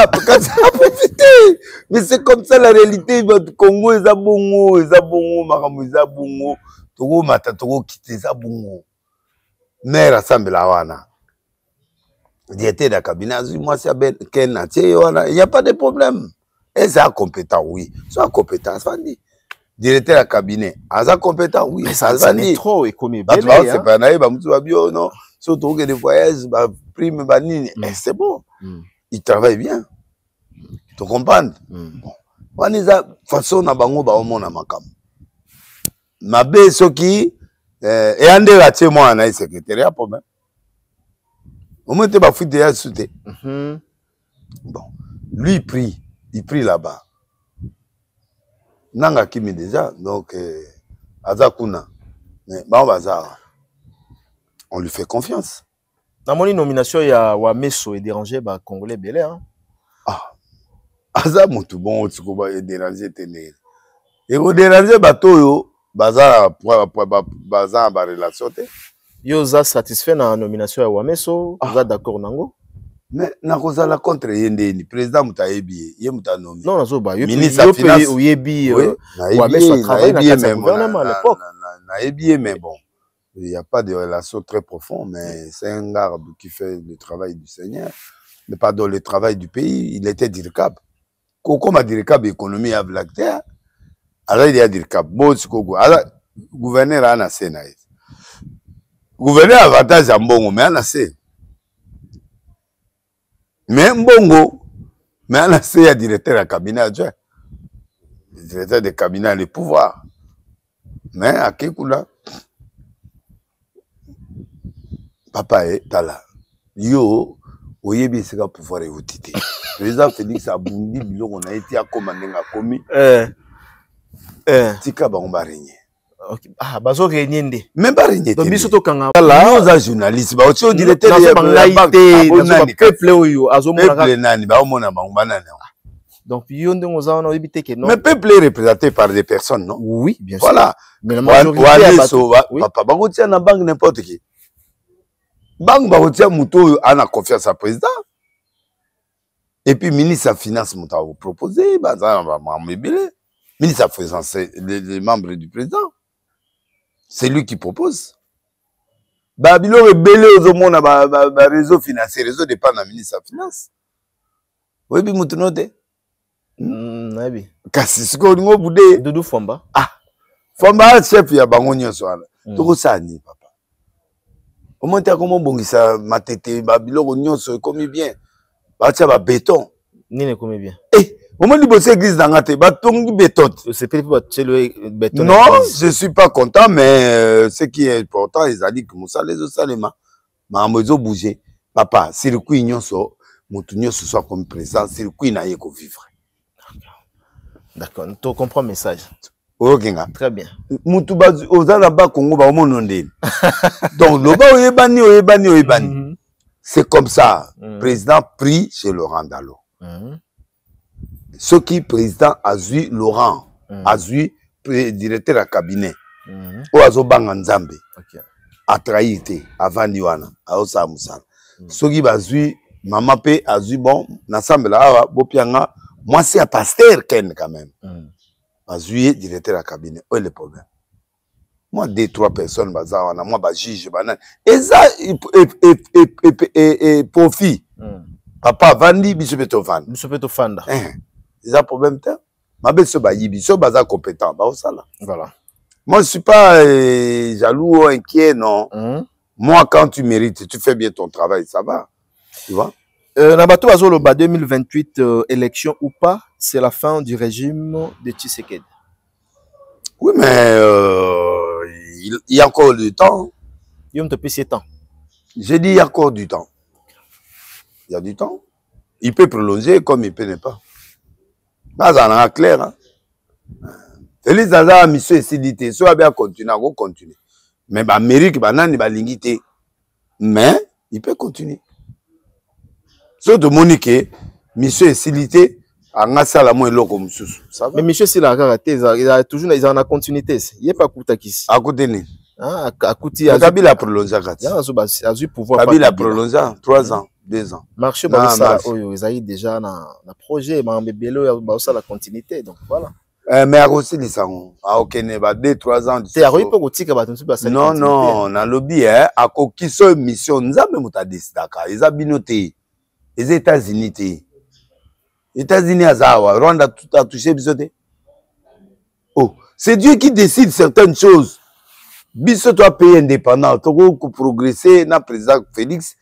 Mais c'est comme ça la réalité. Votre Congo est à bongo, Makamou est à bongo, Togo Mata Togo quitte est à bongo. Mère assemble la wana. Diété de cabinet, moi c'est ben Ken il n'y a pas de problème. Et c'est compétent, oui. Soit compétent, ça dit. Directeur de cabinet, ça compétent, oui. Mais ça c'est trop et comme c'est pas naïf, bio non. Surtout que des voyages, prime banine, c'est bon. Il travaille bien. Tu comprends? Bon. On est à façon na bango ba omona makam. Mabe soki et ande la tie moi na secrétariat pour même. Au moins te ba fuite ya soute. Bon, lui il prie là-bas. Nanga kimi déjà donc azakuna. Mais ba bazar. On lui fait confiance. Dans mon nomination il y a Wameso et dérangé ba congolais belé hein. Ah. Aza mutu bon otiko ba déranger tenir. Et au déranger bato yo baza ba relation te. Yo za satisfait na nomination ya Wameso, za d'accord nango. Mais na kozala contre yende ni président mutayebi ye mutanomi. Non nazo ba yo ministre finance oyebi Wameso travaille na kati gouvernement à l'époque. Na yebi mais bon. Il n'y a pas de relation très profonde, mais c'est un garde qui fait le travail du Seigneur, mais pas dans le travail du pays. Il était diricable. Comme a diricable économie à Black Terre, Alors il y a des cas. Bon, alors gouverneur a assez naïf. Gouverneur avantage à Mbongo, mais assez. Mais Mbongo, mais assez à directeur de cabinet adjoint. Le directeur de cabinet a le pouvoir. Mais à Kekula, papa est là. Yo, oyebi seka pouvoir évoquer. Président Félix Abundi biloko na été à commander a commis. Tika ba on va régner. OK. Ah, bazo régner ndé. Même pas régner. Donc biso to kanga là, nous a journaliste ba aussi au directeur de la peuple oyo azomona peuple nani ba omona ba nani. Donc yo ndongo za on éviter que non. Mais peuple est représenté par des personnes, non? Oui, bien sûr. Voilà. Mais la majorité papa ba kotia na banque n'importe qui. Banque ba kotia muto ana confiance à président. Et puis ministre de finance muta vous proposer ba za ba mabile. Ministre de finance c'est les membres du président. C'est lui qui propose. Ba bilo rebelle aux mona ba réseau financier, réseau dépend de ministre de finance. Oui bi mutu note. Nabi. Kasi siko ngo bude Doudou Fomba. Ah. Fomba chef ya bango nyonso wana. Toko sani papa. Au moins t'as comment bongisa matete ba biloko nyonso komi bien. Ba tia ba béton. Nine komi bien. Eh, au moins libosse église d'angate ba tongi béton. C'est peut-être pas le béton. Non, je suis pas content mais ce qui est important ils a dit que Moussa les osalema ma mozo bouger. Papa, circuit nyonso mutu nyonso soit comme président, circuit na yeko vivre. D'accord, tu comprends le message. Okenga. Très bien. Mutu ba ozala ba Congo ba omononde. Donc loba oyebani. C'est comme ça. Président prie chez Laurent Dalo. Ce qui président Azui Laurent, Azui directeur à cabinet. O azo banga Nzambe. OK. A trahité avant Niwana, a osa musala. Ce qui bazui mama pe Azui bon, n'ensemble là bopianga. Moi, c'est un pasteur Ken quand même. Azui directeur à cabinet. Où est le problème? Moi, 2-3 personnes, moi, juge, et ça, et profit. Papa, Vandi, Bissopeto Vanda. Bissopeto Vanda. C'est un problème. Ma belle, c'est compétent. Voilà. Moi, je ne suis pas jaloux ou inquiet, non. Moi, quand tu mérites, tu fais bien ton travail, ça va. Tu vois? Nabato Azoloba 2028, élection ou pas, c'est la fin du régime de Tshisekedi. Oui, mais il y a encore du temps. Il y a un peu de temps. J'ai dit il y a encore du temps. Il y a du temps. Il peut prolonger comme il peut ne pas. Là, ça en est clair. Hein? Félix Zaza a mis sur les soit bien continuer, on continue. Mais l'Amérique, il va l'ingiter. Mais il peut continuer. So de Monique, monsieur est silité, à Ngassa la moins comme ça va. Mais monsieur c'est la rareté, il a toujours ils en a continuité. Il n'y a pas Koutakis. À côté de ah, à côté Kabila a prolongé. Azui pouvoir. Kabila a prolongé 3 ans, 2 ans. Marché ça, ils ont déjà un projet, mais Bélo ça la continuité, donc voilà. Mais à aussi les sangs, à aucun 2-3 ans. C'est à pas que non non, dans lobby hein, à qui sont mission, nous avons muta décidaka, ils ont binoté. Les États-Unis, États-Unis, Rwanda, tout a touché bisoté. Oh, c'est Dieu qui décide certaines choses. Bisoto a pays indépendant, Togo pour progresser, na président Félix,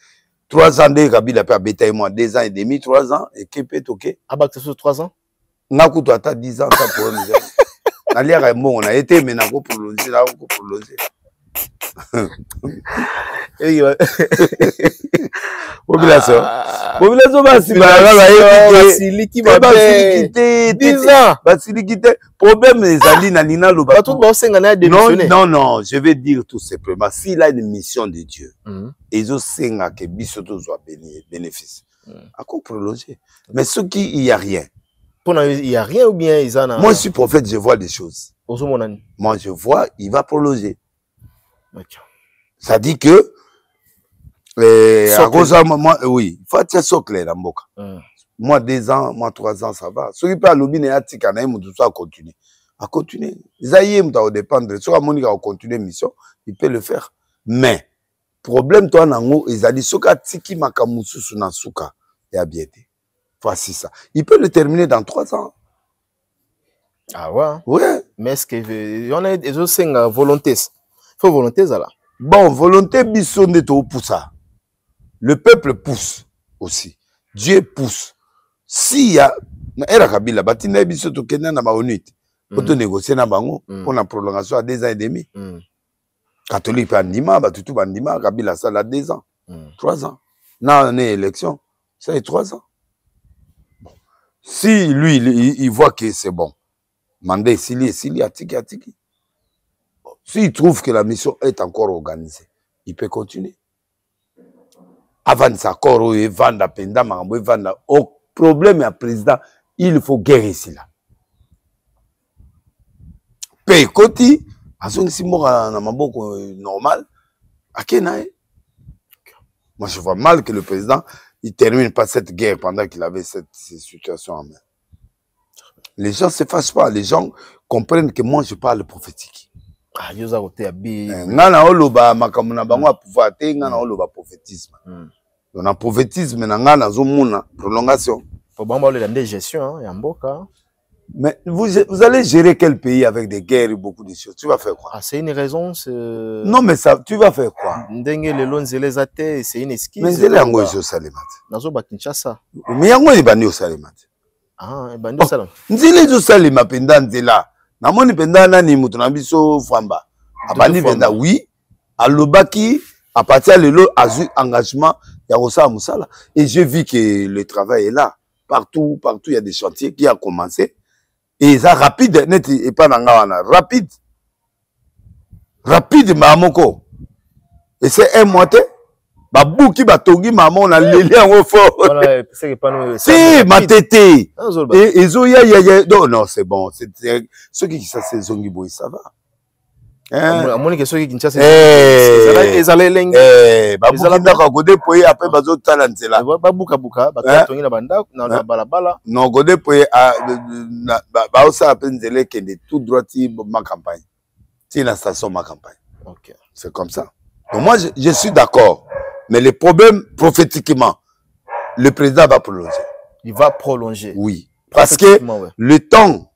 3 ans de Kabila a bétail moi, 2 ans et demi, 3 ans, et qui peut toquer. Ah bah que ce 3 ans? N'a coûté à 10 ans, ça pour nous. N'allez pas bon, on a été, mais n'a pas prolongé, n'a pas prolongé. Population. Population problème les alliés nanina le non non, je vais dire tout simplement s'il a une mission de Dieu ils ont senga que bisoto soit bénéfice à quoi prolonger mais ce qui il y a rien il y a rien ou bien ils en a moi je suis prophète je vois des choses moi je vois il va prolonger. Ça dit que à cause de moi, oui, il faut être socle dans Mboka. Moi, 2 ans, moi, 3 ans, ça va. Ceux qui parlent de l'objet, tout ça continue. À continuer. Isaïe, ça dépendre. Si on a continué mission, il peut le faire. Mais, problème, toi, nango, ils ont dit, soka tiki makamusu sunasuka, et a bien été. Voici ça. Il peut le terminer dans 3 ans. Ah ouais? Ouais. Mais est-ce que on a des autres volontés? Il faut volonté là. Bon, volonté bisonde to poussa. Le peuple pousse aussi. Dieu pousse. Si y a era kabila batina biso to kenda na baonite. Pour te négocier na bango pour la prolongation à 2 ans et demi. Catholique bandima, batutu bandima, kabila ça là 2 ans. 3 ans. Dans une élection, ça est 3 ans. Bon. Si lui il voit que c'est bon. Mandé s'il atiki. S'il trouve que la mission est encore organisée, il peut continuer. Avant ça, corps et vendre penda mambo vendre au problème à président, il faut guérir ici là. Paye côté, à son si mort na maboko normal, à Kenaï. Moi je vois mal que le président il termine pas cette guerre pendant qu'il avait cette situation en main. Les gens se fâchent pas, les gens comprennent que moi je parle prophétique. Ah, yoza côté abi. Ngana oloba makamuna bango a pouvoir te ngana oloba prophétisme. Dans le prophétisme ngana zo mona prolongation. Pour bamba le de gestion hein, ya mboka. Mais vous allez gérer quel pays avec des guerres et beaucoup de choses? Tu vas faire quoi? Ah, c'est une raison. Non, mais ça, tu vas faire quoi? Ndenge le loan zelezate, c'est une esquisse. Mais c'est là ngo zo salemat. Nazo ba Kinshasa. Mais yango ibani o salemat. Ah, ibani o salemat. Nzile zo salema penda nzela. Na moni penda nani mutu na biso famba. Abani penda oui. Alobaki à partir de l'eau azu engagement ya rosa musala. Et j'ai vu que le travail est là. Partout il y a des chantiers qui a commencé. Et ça rapide, net et pas dans rapide. Rapide, mamoko. Et c'est un moitié. Babou qui batongi maman, on a l'élé en fort. Si, ma tété. Et zoya, non, c'est bon. Ceux qui savent, c'est zongi boy, ça va. À mon avis, ceux qui savent, c'est babou qui n'a godé poye après bazo talentela. Babou kabuka, batongi na banda, na balabala. Non, godé poye ba osa apenzele kende tout droit ma campagne. C'est la station ma campagne. OK. C'est comme ça. Donc moi je suis d'accord, mais le problème prophétiquement le président va prolonger. Il va prolonger. Oui, parce que ouais. le temps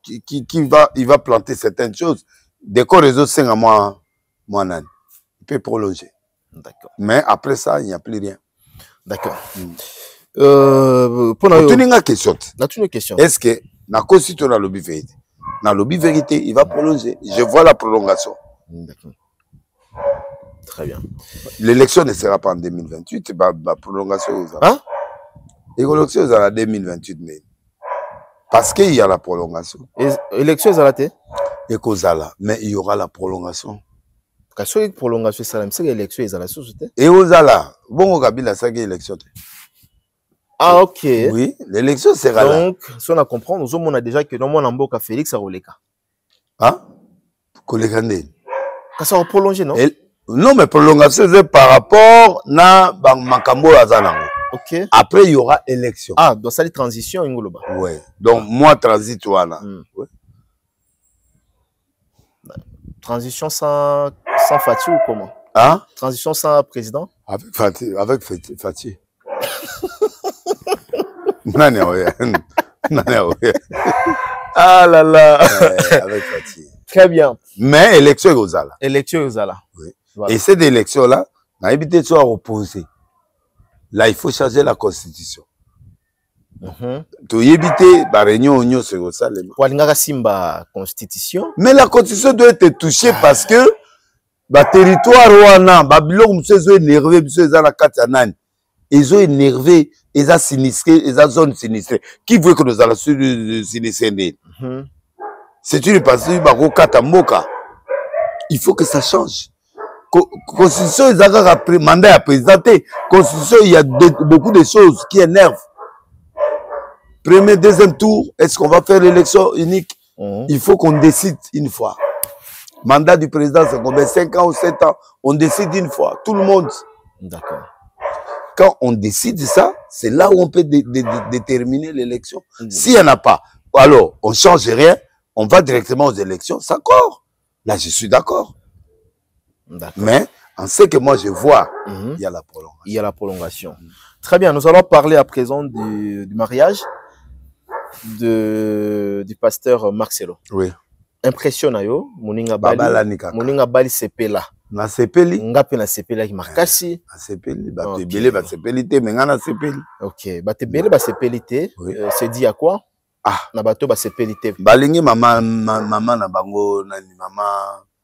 il va planter certaines choses. Dès qu'on réseau 5 à moi nan, il peut prolonger. D'accord. Mais après ça, il n'y a plus rien. D'accord. Pour une question. Est-ce que la constitution dans le lobby vérité, il va prolonger. Je vois la prolongation. D'accord. Très bien. L'élection ne sera pas en 2028, la prolongation. Hein? L'élection sera en 2028. Parce qu'il y a la prolongation. L'élection sera mais il y aura la prolongation. Parce que la prolongation, c'est l'élection, c'est la société. Et Ozala, bon, Kabila, c'est l'élection. Ah, ok. Oui, l'élection sera là. Donc, si on a compris, nous avons déjà que nous avons Félix Aroleka. Ah? Kolekande. Ça va prolonger, non? Non, mais prolongation, c'est par rapport à Makambo Azalango. Ok. Après, il y aura élection. Ah, donc ça, les transitions, Ingoloba. Oui. Donc, moi, transit, voilà. Ouais. Transition sans Fatih ou comment? Hein? Transition sans président? Avec Fatih. Avec Fatih. Ah là là. Avec Fatih. Très bien. Mais élection aux Zala. Élection aux Zala. Oui. Voilà. Et cette élection-là, on a évité de se opposer. Là, il faut changer la constitution. Tu éviter la réunion sur le salaire. Mais la constitution doit être touchée parce que le territoire rwanda, Babylone, ils sont énervés, ils ont énervé, ils ont sinistré, ils ont zone sinistrée. Qui veut que nous allons sinistrer? C'est une partie il faut que ça change. Constitution, ils ont mandat à présenter. Constitution, il y a beaucoup de choses qui énervent. Premier, deuxième tour, est-ce qu'on va faire l'élection unique? Il faut qu'on décide une fois. Mandat du président, c'est combien? 5 ans ou 7 ans? On décide une fois. Tout le monde. D'accord. Quand on décide ça, c'est là où on peut déterminer l'élection. S'il n'y en a pas, alors on ne change rien, on va directement aux élections. C'est d'accord. Là, je suis d'accord. Mais en ce que moi je vois, il y a la prolongation. Il y a la prolongation. Très bien, nous allons parler à présent du mariage. du pasteur Marcelo. Oui. Impression yo, Moninga Bali sepela. Na sepeli. Ngapi na sepela ki makasi. Na sepeli, ba te belé ba sepeli te, mais na sepeli. OK, ba te belé ba sepeli te. C'est dit à quoi? Ah, na bato ba sepeli te. Balingi maman na bango nani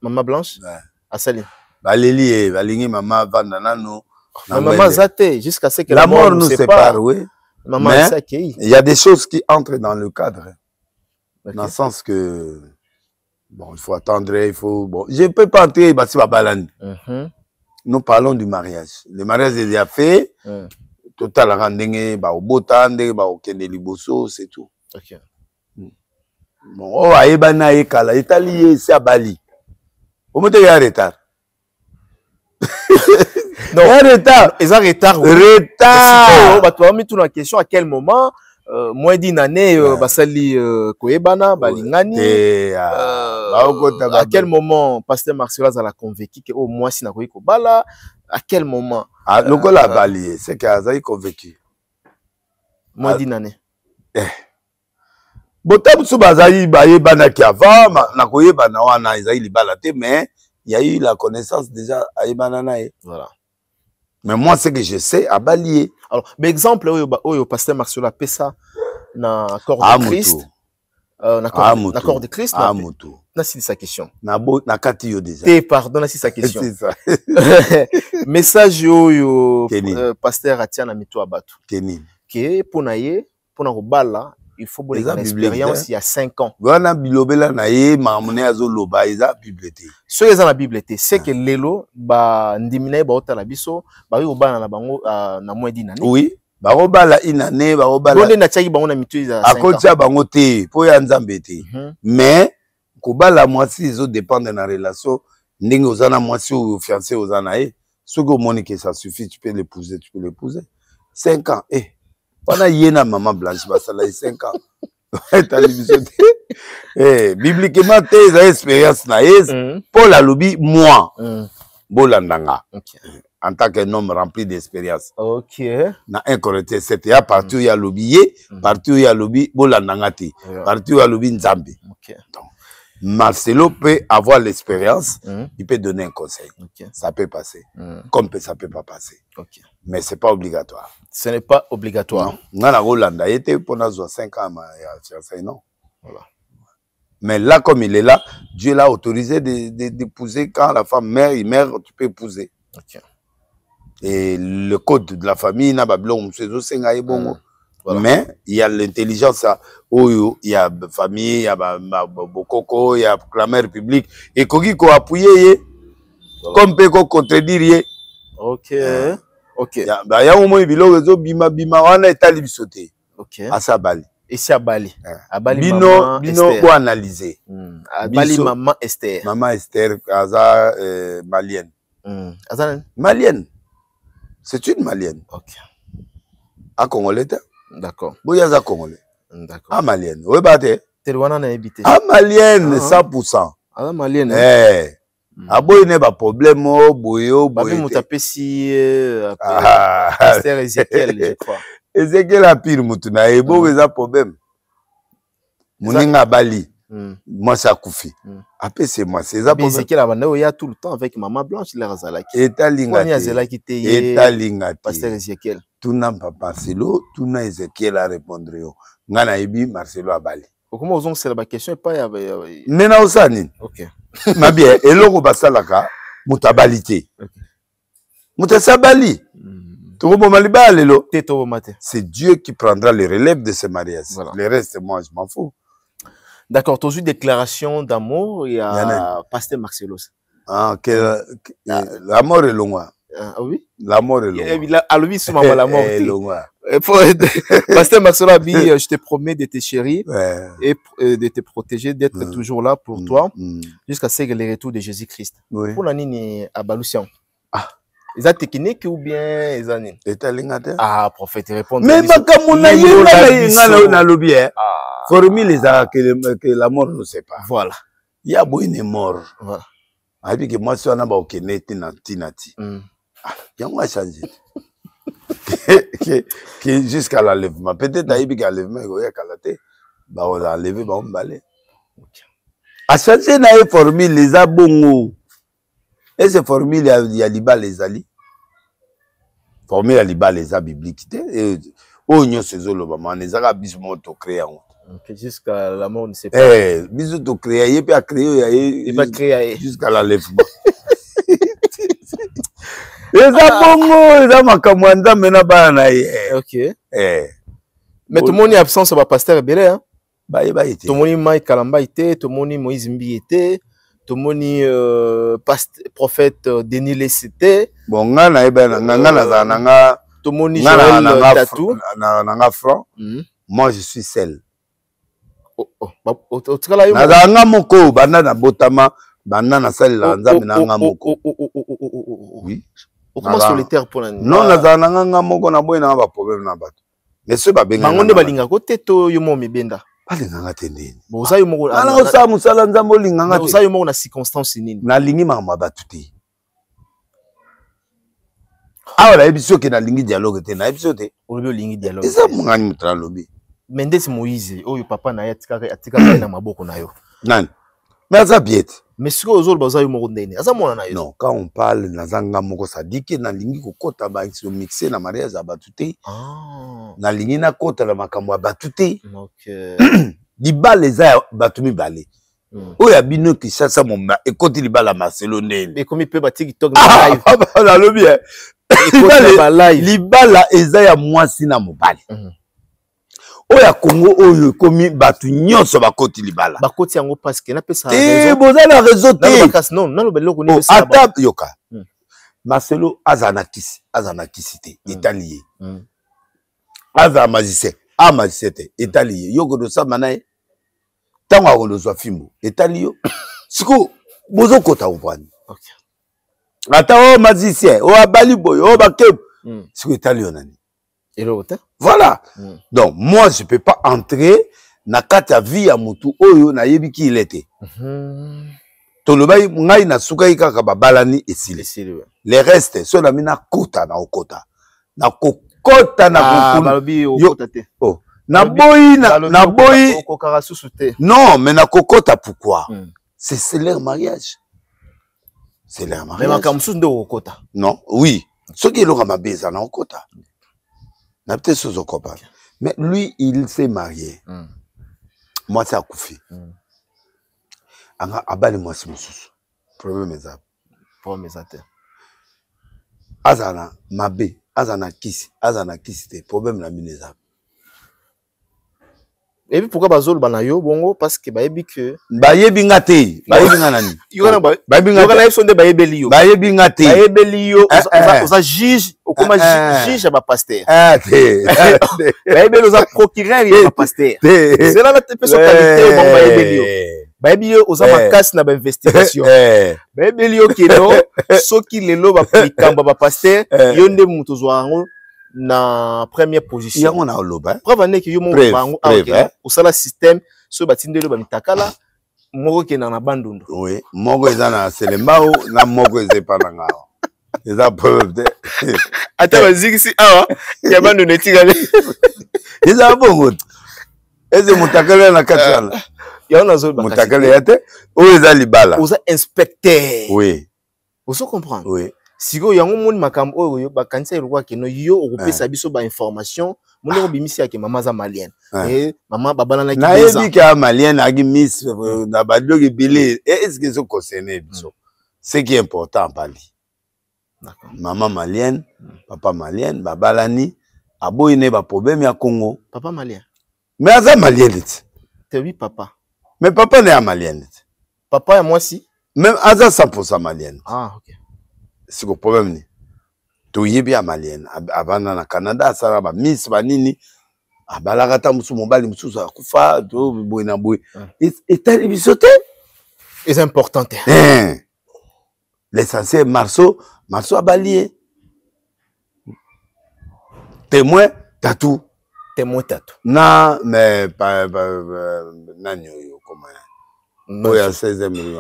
Maman Blanche? Ouais. Asali. Baléli balingi maman vanda nano. Maman Zate jusqu'à ce que la mort nous sépare, oui. Maman il y a des choses qui entrent dans le cadre. Okay. Dans le sens que bon, il faut attendre, il faut bon, je ne peux pas entrer basi babalani. Nous parlons du mariage. Le mariage est déjà fait. Total rendenge ba obotande ba okende liboso, c'est tout. OK. Bon, oh aebana ekala etali c'est à Bali. Au moment il y a retard. Non, il y a retard. Ils ont retard. Retard. Bah toi mis tout la question à quel moment moins d'une année basali koebana balingani à quel moment pasteur Marcelo a convaincu que au moins si na koiko bala à quel moment le gars la bali c'est qu'il a convaincu moins d'une année botam su bazali bayebana ki avant na koyebana wana ezali bala te mais il y a eu la connaissance déjà ayebana nae. Voilà. Mais moi, ce que je sais, à Balié. Alors, mais exemple, au pasteur Marcelo a fait ça dans l'accord de Christ. L'accord de Christ. Na si sa question. Na katiyo déjà. Pardon, na si sa question. C'est ça. Message yo pasteur Atia na mito abatu. Kenini. Que pour na robala, il faut bonne expérience il y a 5 ans. Wana bilobela na ye mamone azo loba eza bibliothèque. Ce que la bibliothèque, c'est que lelo ba ndimina ba otala biso ba obala na bango na moins d'une année. Oui, ba obala une année, ba obala. Bonne na tchaki bango na mitu za 5 ans. Akotia bango te, po ya nzambe te. Mais ko bala mwasi izo dépendre na relation ndenge ozana mwasi ou fiancé ozana e. Ce que monique ça suffit, tu peux l'épouser, 5 ans. Pendant yena maman Blanche basala 5 ans. Bibliquement tes expériences na Paul a lobby moi bolandanga en tant qu'un homme rempli d'expérience. OK. Na 1 Corinthiens 7 ya partout ya lobby partout ya lobby bolandanga ti partout ya lobby nzambe. OK. Donc Marcelo peut avoir l'expérience, il peut donner un conseil. Ça peut passer. Comme ça peut pas passer. OK. Mais c'est pas obligatoire. Ce n'est pas obligatoire. Non, la Rolanda était pendant 5 ans, non. Voilà. Mais là, comme il est là, Dieu l'a autorisé d'épouser quand la femme meurt, tu peux épouser. Okay. Et le code de la famille, mais il y a l'intelligence, il y a famille, il y a Bokoko, il y a la mère publique. Et Kogiko appuyer, comme peut contredire. OK. OK. Il y a un moment où bima wana etali bisoté. OK. À sa Bali. Ici à Bali. À Bali bino pour analyser. À Bali maman Esther. Maman Esther aza malienne. Malienne. C'est une malienne. OK. À Congolais. D'accord. Boyaza Congolais. D'accord. À malienne. Oui bate. Telwana na habité. À malienne 100%. À malienne. Aboy ne ba problème boyo boyo. Babi mutapesi Esther Ezekiel je crois. Ezekiel a pire mutuna e bo eza problème. Muninga Bali. Moi ça koufi. Après c'est moi c'est ça problème. Ezekiel abanda il y a tout le temps avec maman Blanche la Razalaki. Etalinga. Pasteur Ezekiel. Tuna papa Marcelo, tuna Ezekiel a répondre yo. Ngana ebi Marcelo a Bali. Comment osons c'est la question pas Nena osani. OK. Ma bien, eloko basalaka mutabalité. Mutasabali. C'est Dieu qui prendra le relève de ce mariage. Voilà. Le reste, moi, je m'en fous. D'accord, tu as eu une déclaration d'amour et à pasteur Marcelo. L'amour est loin. Ah oui? L'amour est loin. À lui, c'est la mort. Pasteur Marcelo a dit, je te promets de te chérir et de te protéger, d'être toujours là pour toi jusqu'à ce que le retour de Jésus-Christ. Pour la nini à Baloussian. Est-ce technique ou bien est ah, prophète, répond. Mais formule que la mort ne sait pas. Voilà. Il y a beaucoup de morts. Voilà. Avec moi, si on a pas tinati. Il y a changé. Jusqu'à l'enlèvement. Peut-être qu'il y a l'enlèvement, il y a Bah, on a enlevé, bah, on balait. À changer na formule les abongo. Et ces formules il y a liba les ali. Formule ya liba les a biblique. Oh nyo sezolo ba man ezaka bismo to créer. Jusqu'à la mort, on ne sait pas. Eh, bisou to créer, il peut créer, il va créer jusqu'à l'enlèvement. Les abongo, les amakamwanda mena ba na ye. OK. Eh. Mais tout le monde est absent sur le pasteur Belé hein. Bah il tout le monde Mike Kalamba était, tout le monde Moïse Mbi était, tout le monde prophète Denis Lessité. Bon ngana eba ngana nanga tout le monde Joël Tatou. Nanga franc. Moi je suis seul. Nanga moko banda na botama banda na salle nzambe nanga moko. Oui. Comment solitaire pour la nuit? Non nanga moko na boy na ba problème na bato. Mais ce ba benga. Bangonde balinga kote to yo mo mibenda. Balinganga tendeni. Boza yo moko. Ala osa musala nzambe olinganga. Boza yo moko na circonstance nini? Na lingi mama bato te. Ah la ebiso ke na lingi dialogue te na ebiso te. Olobi lingi dialogue. Eza mungani mutra lobi. Mendes Moïse oyo papa na yatika na maboko na yo. Nani? Mais ça biete. Mais ce que aux autres baza yo moko ndene. Aza mona na yo. Non, quand on parle na zanga moko ça dit que na lingi ko kota ba so mixer na mariage za batuté. Ah. Na lingi na kota la makambo ya batuté. OK. Libala za batumi balé. Oya bino ki sasa moma ekoti libala Marcelo ndene. Et comme il peut ba TikTok na live. Ah la lobi. Libala eza ya mwasi na mobali. Oya Congo oyo komi batu nyonso bakoti libala. Bakoti yango parce que na pesa raison. Boza na réseau te. Non, non le ko ni pesa. Ata yoka. Marcelo azanakisi te italien. Aza magicien, magicien te italien. Yoko do sa manaye. Tango akolozwa fimbo italien. Siko bozo kota upani. OK. Ata magicien, abali boy, bakem. Siko italien nani. Voilà. Donc, moi, je ne peux pas entrer dans la vie à Moutou, Oyo, na yebi qui il était. Tolobai, ngai na sukai kaka balani et sile. Les restes, ceux na mina kota na okota. Na kokota na kokota. Oh. Na boyi, na boyi. Non, mais na kokota pourquoi? C'est leur mariage. C'est leur mariage. Mais ma de okota. Non, oui. Ceux qui l'ont mabeza na okota. Na peut-être sous copain. Mais lui, il s'est marié. Moi, c'est à Koufi. Abali moi, c'est mon sous. Problème est ça. Problème est ça. Azana, Mabé, Azana Kisi, c'était problème la mineza. Et puis pourquoi bazol banayo bongo parce que bayebi que bayebi ngate bayebi nganani yona bayebi ngate yona sonde bayebi liyo bayebi ngate bayebi liyo oza juge okoma juge ya ba pasteur bayebi oza procureur ya ba pasteur c'est là la personne qualité bongo bayebi liyo bayebi yo oza makasi na ba investigation bayebi liyo kino soki lelo ba pikamba ba pasteur yonde mutu zwango na première position. Yango na oloba. Preuve ane ki yo mo bango osala système so batindelo ba mitakala moko ke na bandundu. Oui, moko eza na Selembao na moko eza pa na ngao. Eza preuve de. Ata bazikisi awa ya bandundu etikale. Eza bongo. Eze mutakala na katana. Ya na zo ba. Mutakala yate o eza libala. Oza inspecteur. Oui. Vous comprendre? Oui. Si vous avez un makambo oyo ba kanisa irwa ke no yo okupesa biso ba information mundo ko bimisi yake mama za malienne et mama babana na kibeza na yebi ka malienne agi miss na badogi bile est-ce que ça concerne biso ce qui est important pali d'accord maman malienne papa malienne babalani aboyi ne ba problème ya Congo papa malien mais aza malienne te oui papa mais papa ne ya malienne papa ya moi si même aza 100% malienne OK. C'est le problème ni to yebi ya malienne abana na Canada sala ba miss ba nini abalaka ta musu mobali musu akufa to boy na boy et tali bisote c'est important l'essentiel Marceau abalié témoin tatou na mais pas nanyo yo comment oya 16e rue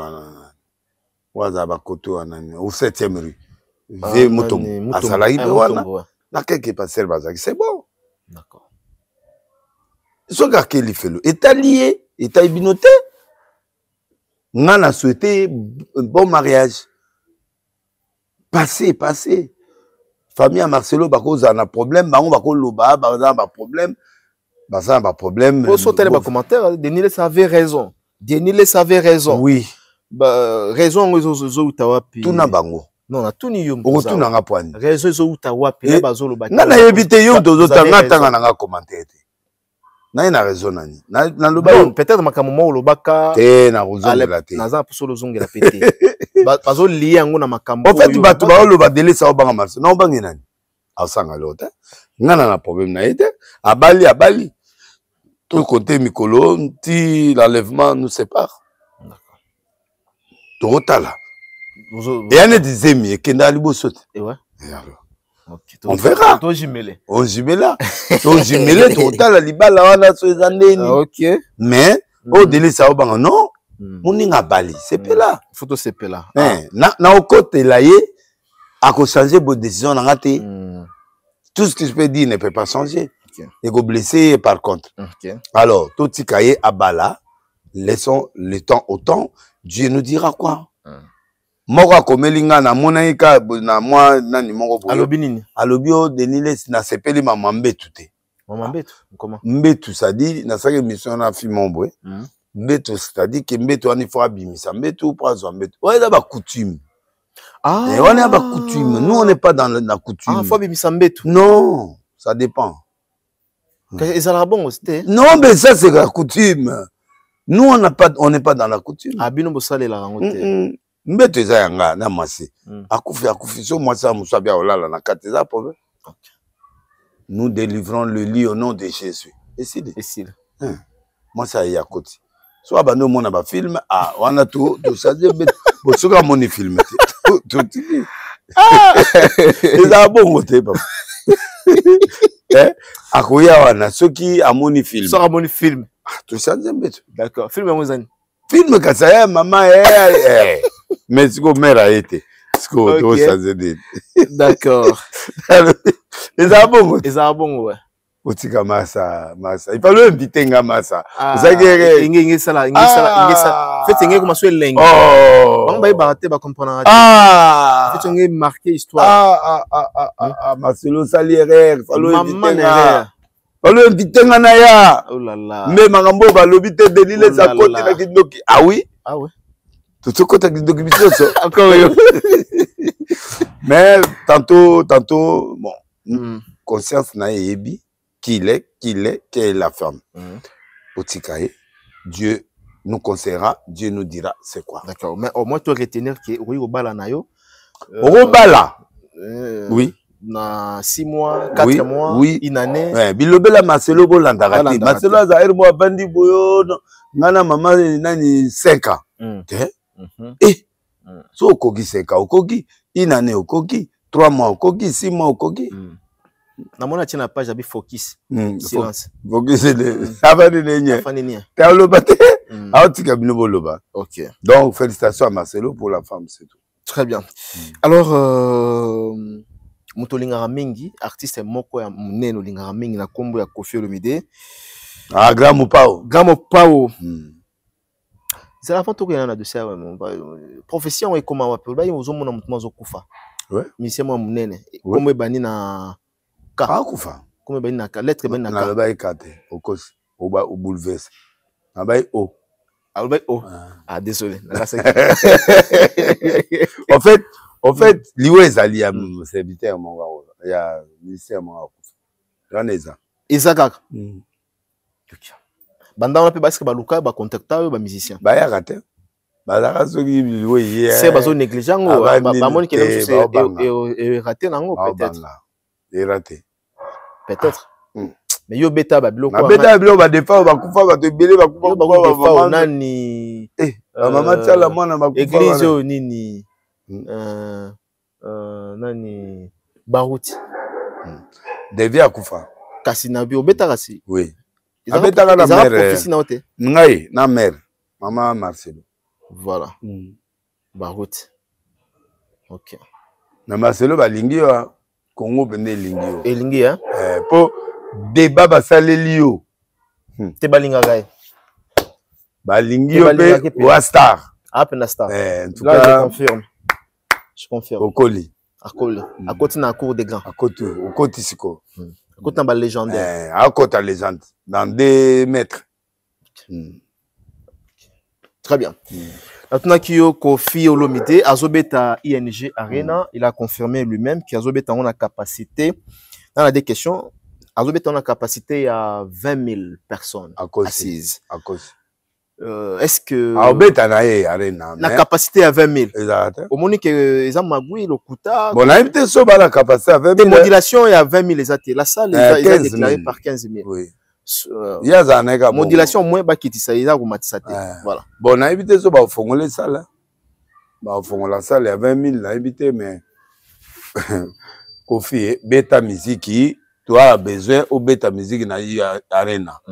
Wazaba koto anani au 7e rue. Ve Mutombo. Asala ibe wana. Na quelques passer bazaki, c'est bon. D'accord. soki akeli felo etali etai bino te nga na souhaité bon mariage passé famille ya Marcelo bakozala na problème bango bakoloba baza ba problème sauter les commentaires. Deniles avait raison. Oui. Raison aux utawapi. Tout na bango. Non, na tout ni yom. Tout na nga poani. Raison aux utawapi. Na na éviter yom tozo tanga tanga na nga commentaire. Na ina raison nani. Na loba. Non, peut-être makamomo olobaka. Te na rozongela te. Na za posolo zongela pété. Bazo lié ngo na makambo. En fait batu ba oloba délai ça obanga marché. Na obangi nani. Asanga lota. Ngana na problème na ete. Abali. Tout côté Mikolo, si l'enlèvement nous sépare. D'accord. Totala. Et on est des amis, et qu'on a les beaux sauts. Et ouais. Et alors. Okay. On verra. On jumelle. On jumelle. Totala, libala, on a sur les années. Ok. Mais, au délai, ça va non. On est à Bali. C'est pas là. Photo c'est pas là. Na au côté là, à cause changer vos décisions, on a raté. Tout ce que je peux dire ne peut pas changer. Et go blessé par contre. Alors, tout ce qui est à Bala, laissons le temps au temps. Dieu nous dira quoi. Moko komelinga na monaika na moi nani moko boyo. Alobi nini? Alobi o Deniles na sepeli mama mbetu te. Mama mbetu comment? Mbetu ça dit na sa émission na fi mombwe. Mbetu c'est-à-dire que mbetu ani faut abimisa mbetu poazo mbetu. Ouais là ba coutume. Ah. Et on est ba coutume. Nous on n'est pas dans la coutume. Ah faut abimisa mbetu. Non, ça dépend. Et ça la bon c'était. Non mais ça c'est la coutume. Nous on n'est pas dans la coutume. Ah bino bosale la rangote. Mbeto eza yanga na masi. Akufi so moi ça musa bia olala na kateza problème. Nous délivrons le lit au nom de Jésus. Et c'est moi ça y a côté. Soit bano mona ba film wana tout changer bo soka moni film tout eza bon côté papa. Akoya wana soki amoni film. Soka moni film. Tout changer mbeto. D'accord. Film ngozani. Film kasaya maman mais ce que mère a été ce que tout changer de. D'accord. Eza bon. Eza bon ouais. Otika masa il fallait inviter nga masa. Zagere ingi sala fait ingi comme ça lengue. On va y barater ba comprendre. Fait ingi marquer histoire. Marcelo Salierer fallait inviter nga. Fallait inviter nga na ya. Oh là là. Mais makambo ba lobi te Deniles sa côté na kidoki. Ah oui? Ah ouais. Tout ce côté kidoki biso. Encore yo. Mais tantôt bon. Conscience na yebi. Qu'il est la femme. Otikaye, Dieu nous conseillera, Dieu nous dira c'est quoi. D'accord, mais au moins tu retenir que oui, au bala nayo. Au bala. Oui. Na 6 mois, 4 mois, oui. Une année. Ouais, bilobela Marcelo Bolandarati. Marcelo Azaïr mo bandi boyo, ngana maman nani 5 ans. So okogi 5 ans, okogi, une année okogi, 3 mois okogi, 6 mois okogi. Na mona tina page abi focus. Silence. Focus de avani nenye. Afani nia. Ta lobate. Aotika binobo loba. OK. Donc félicitations à Marcelo pour la femme, c'est tout. Très bien. Alors Mutolinga mingi artiste moko ya muneno linga mingi na kombo ya Koffi Olomide. Ah Grand Mopao. C'est la fin to yana de ça profession et comment on ba yozo mona mutuma zo kufa. Ouais. Mission mo munene. Kombo bani na ka kufa. Kombo bani na lettre bani na ka. Na ba ikate okos oba o bouleverse. Na ba o. Albert O. Ah désolé. En fait, liwe zali ya serviteur monga ya ministère monga kufa. Raneza. Isaac. Banda on peut parce que baluka ba contacta ba musicien. Ba ya kate. Ba la soki liwe hier. C'est bazo négligent ba moni que c'est raté nango peut-être. Et raté. Peut-être. Mais yo beta ba biloko. Ba beta biloko ba defa ba kufa ba te belé ba kufa ba maman nani. Maman tala mwana ba kufa. Église o nini. Nani Barouti. Devia akufa. Kasi na bio beta kasi. Oui. Abeta na mère. Professeur na ote. Ngai na mère. Maman Marcelo. Voilà. Barouti. OK. Na Marcelo balingi wa Congo bende lingi. Elingi hein. Po débat basaleli yo. Te balinga gaye. Balingi ope ou star. Ah, pena star. En tout là, cas, je confirme. Je confirme. Okoli. À Koli. À côté na cour des grands. À côté, au côté siko. À côté na légendaire. À côté légende. Dans 2 mètres. Très bien. Maintenant Kyo Kofi Olomide, Azobeta ING Arena, il a confirmé lui-même qu'Azobeta a la capacité. Dans la des questions, Azobeta a la capacité à 20 000 personnes assises. À cause. Est-ce que Azobeta na Arena. La capacité à 20 000. Exact. Au moment que ils ont magui le kuta. Bon, on a invité ça la capacité à 20 000. La modulation est à 20 000 les athées. La salle est déclarée par 15 000. Oui. Il y a une modulation moins bas qui tisse ça voilà. Bon, on a invité ça, on fongoler ça là. On fongoler la salle, il y a 20 000, on a invité, mais Kofi, bêta musique, tu as besoin au bêta musique na arena.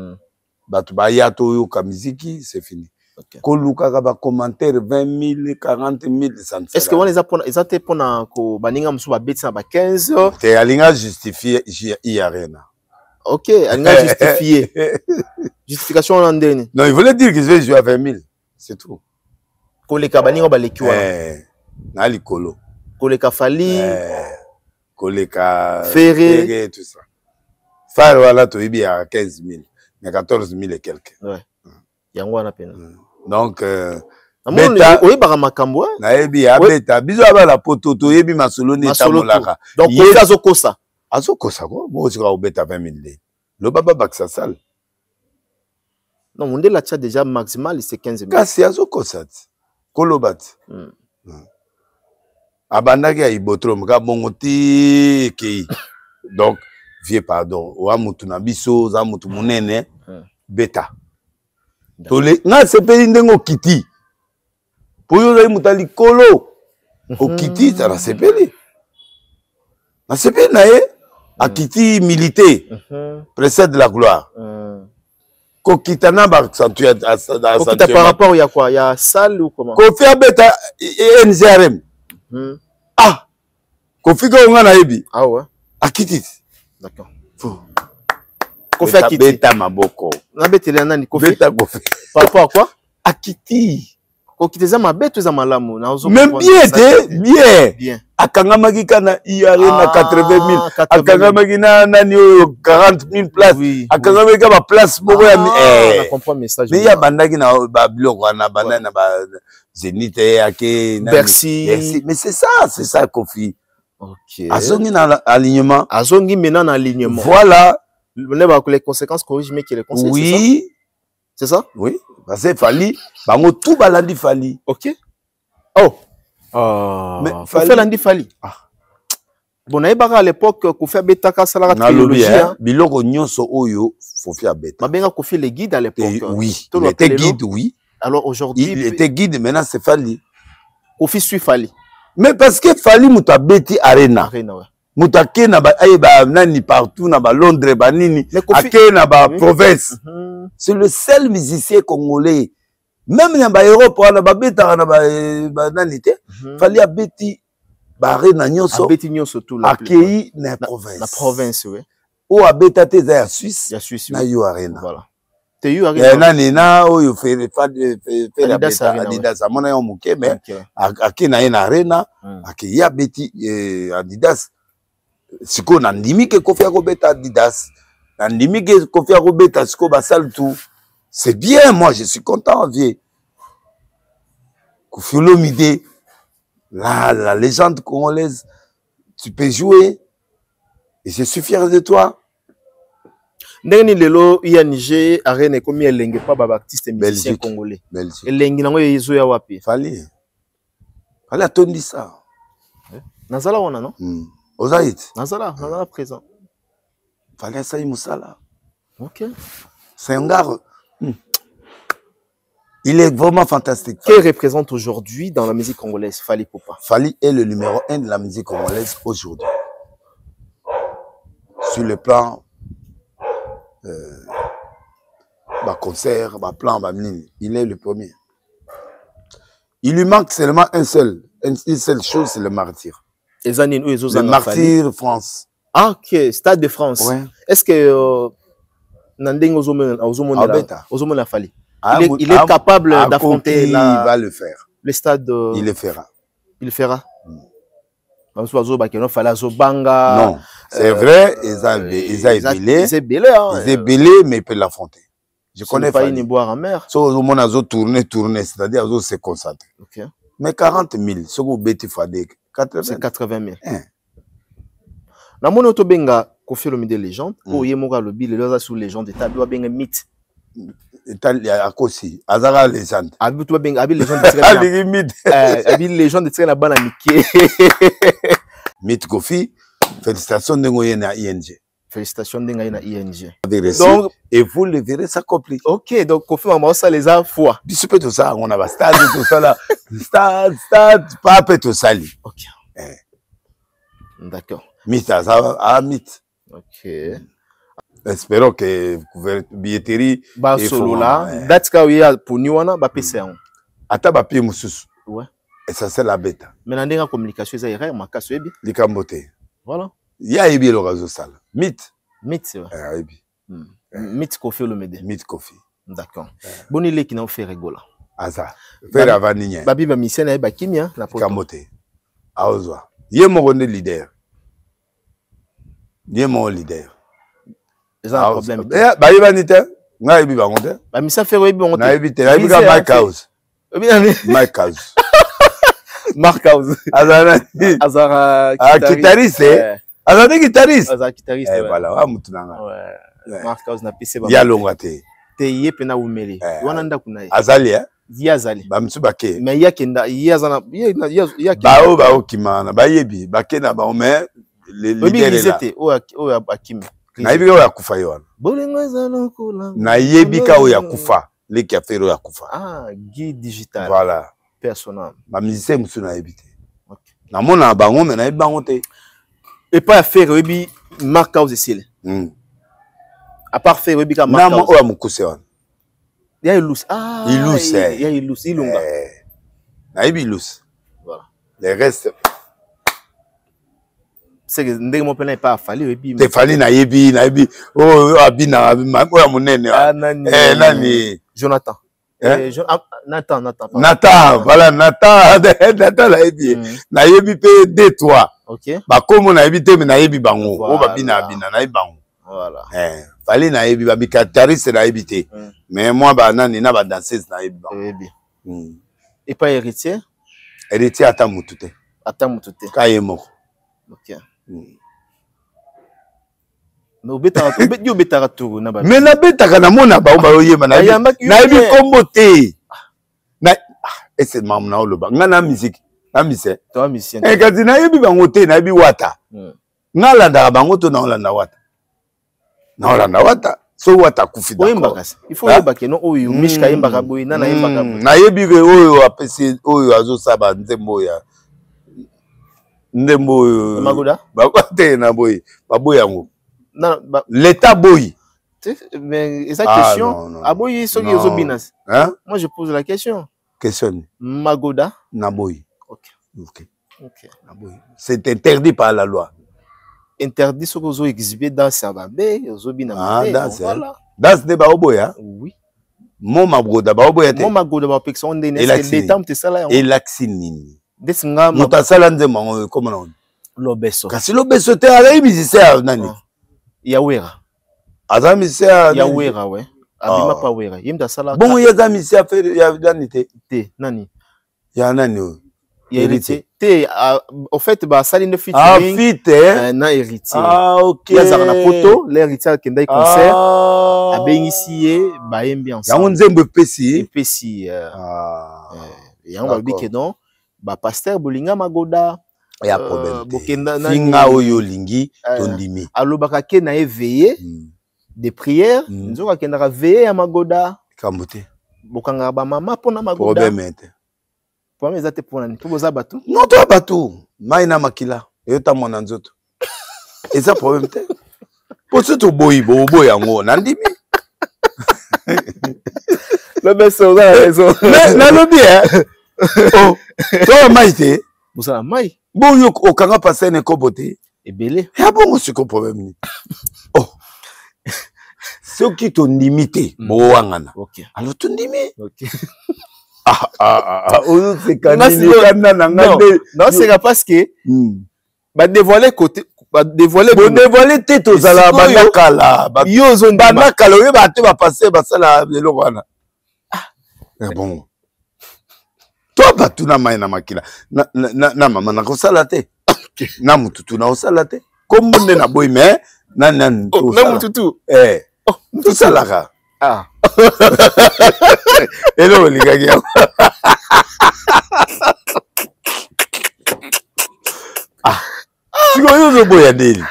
Tu vas y aller à musique, c'est fini. Koluka ka ba commentaire 20 000, 40 000, ça ne fait. Est-ce que on les a pour ko baninga musu ba bêta ba 15? Te alinga justifier i arena. Ok, elle a justifié. Justification en dernier. Non, il voulait dire qu'ils veulent jouer à 20 000. C'est tout. Koleka baninga ba lekiwa. Nali kolo. Koleka Fali. Koleka Ferré. Tout ça. Faire voilà, tu es à 15 000. Mais 14 000 et quelques. Ouais. Yango na pena. Donc, beta. Oui, baramakambo. Na ebi a beta. Biso aba la poto to yebi masolo ni tamolaka. Donc, Kofi azokosa. Azokosa quoi? Moi, je vais beta 20 000. Le baba baksa sale. Non, on dit la tcha déjà maximal, c'est 15 000. Kasi azokosa. Kolobat. Abandaki ya ibotrom ka bongoti ki. Donc, vieux pardon. Wa mutu na biso, za mutu munene. Beta. Tole, nga sepeli ndengo kiti. Poyo za mutali kolo. O kiti, ça la sepeli. Na sepeli na ye. A kiti milité, précède de la gloire. Kokitana ba accentuer Kokita par rapport il y a quoi? Il y a salle ou comment? Kofi abeta NZRM. Ah. Kofi ko nga na yebi. Ah ouais. Akiti. D'accord. Kofi akiti. Beta maboko. Na betele nani Kofi? Beta Kofi. Par rapport à quoi? Akiti. Kokite za mabeto za malamu na ozo. Même bien te, bien. Bien. Akanga kana arena 80 000. Akanga na nani 40 000 places. Akanga ba place moko ya on comprend message. Mais ya bandaki na ba biloko na banda na ba Zénith ake Bercy. Mais c'est ça Kofi. OK. Azongi na alignement. Azongi maintenant na alignement. Voilà. Les conséquences corrigent mais qui les conséquences. Oui. C'est ça? Oui. Parce que Fali, bango tout balandi Fali. OK. Oh. Mais Fali landi Fali. Bon, à l'époque, Kofi Betaka Salara théologie. Biloko nyonso oyo, Kofi Abeta. Mabenga Kofi les guides à l'époque. Oui. Il était guide, oui. Alors aujourd'hui. Il était guide, maintenant c'est Fali. Kofi suit Fali. Mais parce que Fali muta beti arena. Arena, ouais. Mutake na ba nani partout na ba Londres ba nini. Ake na ba province. C'est le seul musicien congolais. Même na ba Europe na ba beta na ba nani te. Fali abeti ba arena nyonso. Abeti nyonso tout la. Akei na province. La province, ouais. O abeta te za ya Suisse. Ya Suisse. Na yo arena. Voilà. Te yo arena. Nani na oyo fait la beta Adidas amona yo muke mais ake na na arena. Ake ya beti Adidas. Siko na ndimi ke Kofi akobeta Adidas. Na ndimi ke Kofi akobeta siko basal tout. C'est bien, moi je suis content, vieux. Kofi Olomide, la légende congolaise, tu peux jouer. Et je suis fier de toi. Ndeni lelo ING arena comme elenge pa ba artiste musicien congolais. Belgique. Elenge nango yezo ya wapi? Fali atondi ça. Nazala wana non? Ozaït. Nazala présent. Fali ça musala. OK. C'est un gars. Il est vraiment fantastique. Qu'il représente aujourd'hui dans la musique congolaise, Fali Poupa? Fali est le numéro 1 de la musique congolaise aujourd'hui. Sur le plan concert, plan, il est le premier. Il lui manque seulement une seule chose, c'est le martyr. Le martyr France. Ah, ok, Stade de France. Ouais. Est-ce que Nandeng Ozomona Fali. Il est capable d'affronter il va le faire. Le stade. Il le fera. Il le fera. Non, c'est vrai, ils ont belé, mais il peut l'affronter. Je connais pas une boire en mer. So, au moment où tourner, c'est-à-dire où se concentrer. Mais 40 000, ce que vous bêtez, c'est 80 000. Na mon auto benga Koffi Olomide légende, ou yemoka lobi le loza sous légende, ta doit benga mythe. À Kosi, Azara légende. Abi to benga abi légende de très abi légende de très na bana mike. Mythe Koffi, félicitations de ngoye na ING. Félicitations de ngoye na ING. Donc et vous le verrez s'accomplir. OK, donc Koffi maman ça les a foi. Du tout ça, on a stade tout ça là. Stade pas peut tout ça. OK. D'accord. Mythe à mythe. OK. Espérons que billetterie ba solo là, date ka wiya pour ni wana ba PC on. Ata ba pi mususu. Ouais. Et ça c'est la bêta. Mais na ndenga communication za erreur makaso ebi. Likambote. Voilà. Ya ebi le réseau sala. Mythe. Mythe c'est vrai. Ebi. Mythe Koffi Olomide. Mythe Koffi. D'accord. Boni le qui na fait rigola. Aza. Faire avaninya. Babi ba mission na ba kimia na poto. Likambote. Aozwa. Ye mo gonde leader. Ye mo leader. C'est un problème. Ba yeba nite. Nga ebi ba ngonde. Ba misa faire ebi ngonde. Na ebi te. Na ebi ka Mike House. Mike House. Mark House. Azara guitariste. Azara guitariste. Azara guitariste. Voilà, wa mutunanga. Ouais. Mark House na PC ba. Ya longate. Te ye pena umele. Wana nda kunai. Azali ya azali. Ba mtsubake. Mais ya kenda ya zana ya ba ba okimana ba yebi ba kena ba mais les leaders là. O ya akimi. Na yebi ka ya kufa yo. Bolingo ezalo kula. Na yebi ka o ya kufa. Les qui a fait ya kufa. Ah, guide digital. Voilà. Personnel. Ma musicien musu na yebi te. OK. Na mona bango mais na yebi bango te. Et pas faire yebi Mark House ici. À part faire yebi ka Mark House. Na mo o ya mukuse wana. Ya ilus. Ah. Ilus. Ya ilus ilunga. Na yebi ilus. Voilà. Les restes c'est que ndenge mo pena pas fali yebi. Te fali na yebi oh abina o ya munene. Nani Jonathan. Nathan, voilà, Nathan la yebi. Na yebi pe D3. OK. Ba komo na yebi te mais na yebi bango. O ba bina na yebi bango. Voilà. Fallait na yebi ba guitariste na yebi te. Mais moi ba nani na ba danseuse na yebi bango. Et pas héritier? Héritier ata mutu te. Ata mutu te. Ka yemo. OK. Mais obetaka tout na ba. Mais na betaka na mona ba oyema na yebi kombo te. Na c'est mam na oloba. Nga na musique. Na mise. Toi musicien. Kasi na yebi bango te na yebi wata. Nga landa bango to na olanda wata. Na olanda wata. So wata kufi d'accord. Il faut yeba ke no oyo mishka yembaka boy na yembaka boy. Na yebi ke oyo apesi oyo azo saba nzembo ya. Ndembo Magoda. Ba kwate na boy. Ba boy yango. L'état boy. Mais esa question. Aboyi soki yozo binas. Hein? Moi je pose la question. Question. Magoda. Naboy. OK. Naboy. C'est interdit par la loi. Interdit ce que vous exhibez dans Sababé, vous bina. Voilà. Dans des baoboya. Oui. Mon magoda baoboya. Mon magoda ba pection de l'état te sala. Et l'axinini. Desinga mutasala nzema comment on. Lobeso. Kasi lobeso te ala musicien nani? Yawera. Aza musicien. Yawera ouais. Abima pa wera. Yimda sala. Bon yaza musicien fait ya danité. Te nani? Ya nani? Ya héritier. Te au fait ba saline de featuring. Ah fit na héritier. Ah OK. Yaza na photo, l'héritier kendai concert. Abengisie ba yembi ensemble. Ya nzembo pesi. Pesi. Ya on va dire que non. Ba pasteur bolinga magoda. Il y a problème. Finga oyo lingi tondimi. Alobaka ke na éveillé des prières, nzoka kendaka veiller à magoda. Kambote. Bokanga ba mama pona magoda. Problème ete. Problème ezate pona ni. Toboza batu. Non toi batu. Maina makila. Yota mona nzoto. Et ça problème te. Pour ce to boyi boy yango nandimi. Le best on a raison. Mais na lobi oh. Toi maïté. Bosala mai. Bon yo okanga passer ne kobote. Ebele. Ya bon ce problème ni. Oh. soki tondimi bowangana OK. alors tondimi OK. c'est non c'est parce que ba dévoiler côté ba dévoiler tête aux ala banakala banakala oyo ba te ba passer ba sala lelo wana bon toi batuna mai na makila na mama na kosala te na mututu na osala te kombo nde na boy mais na mututu tout ça là hello les gars tu connais le boy adeli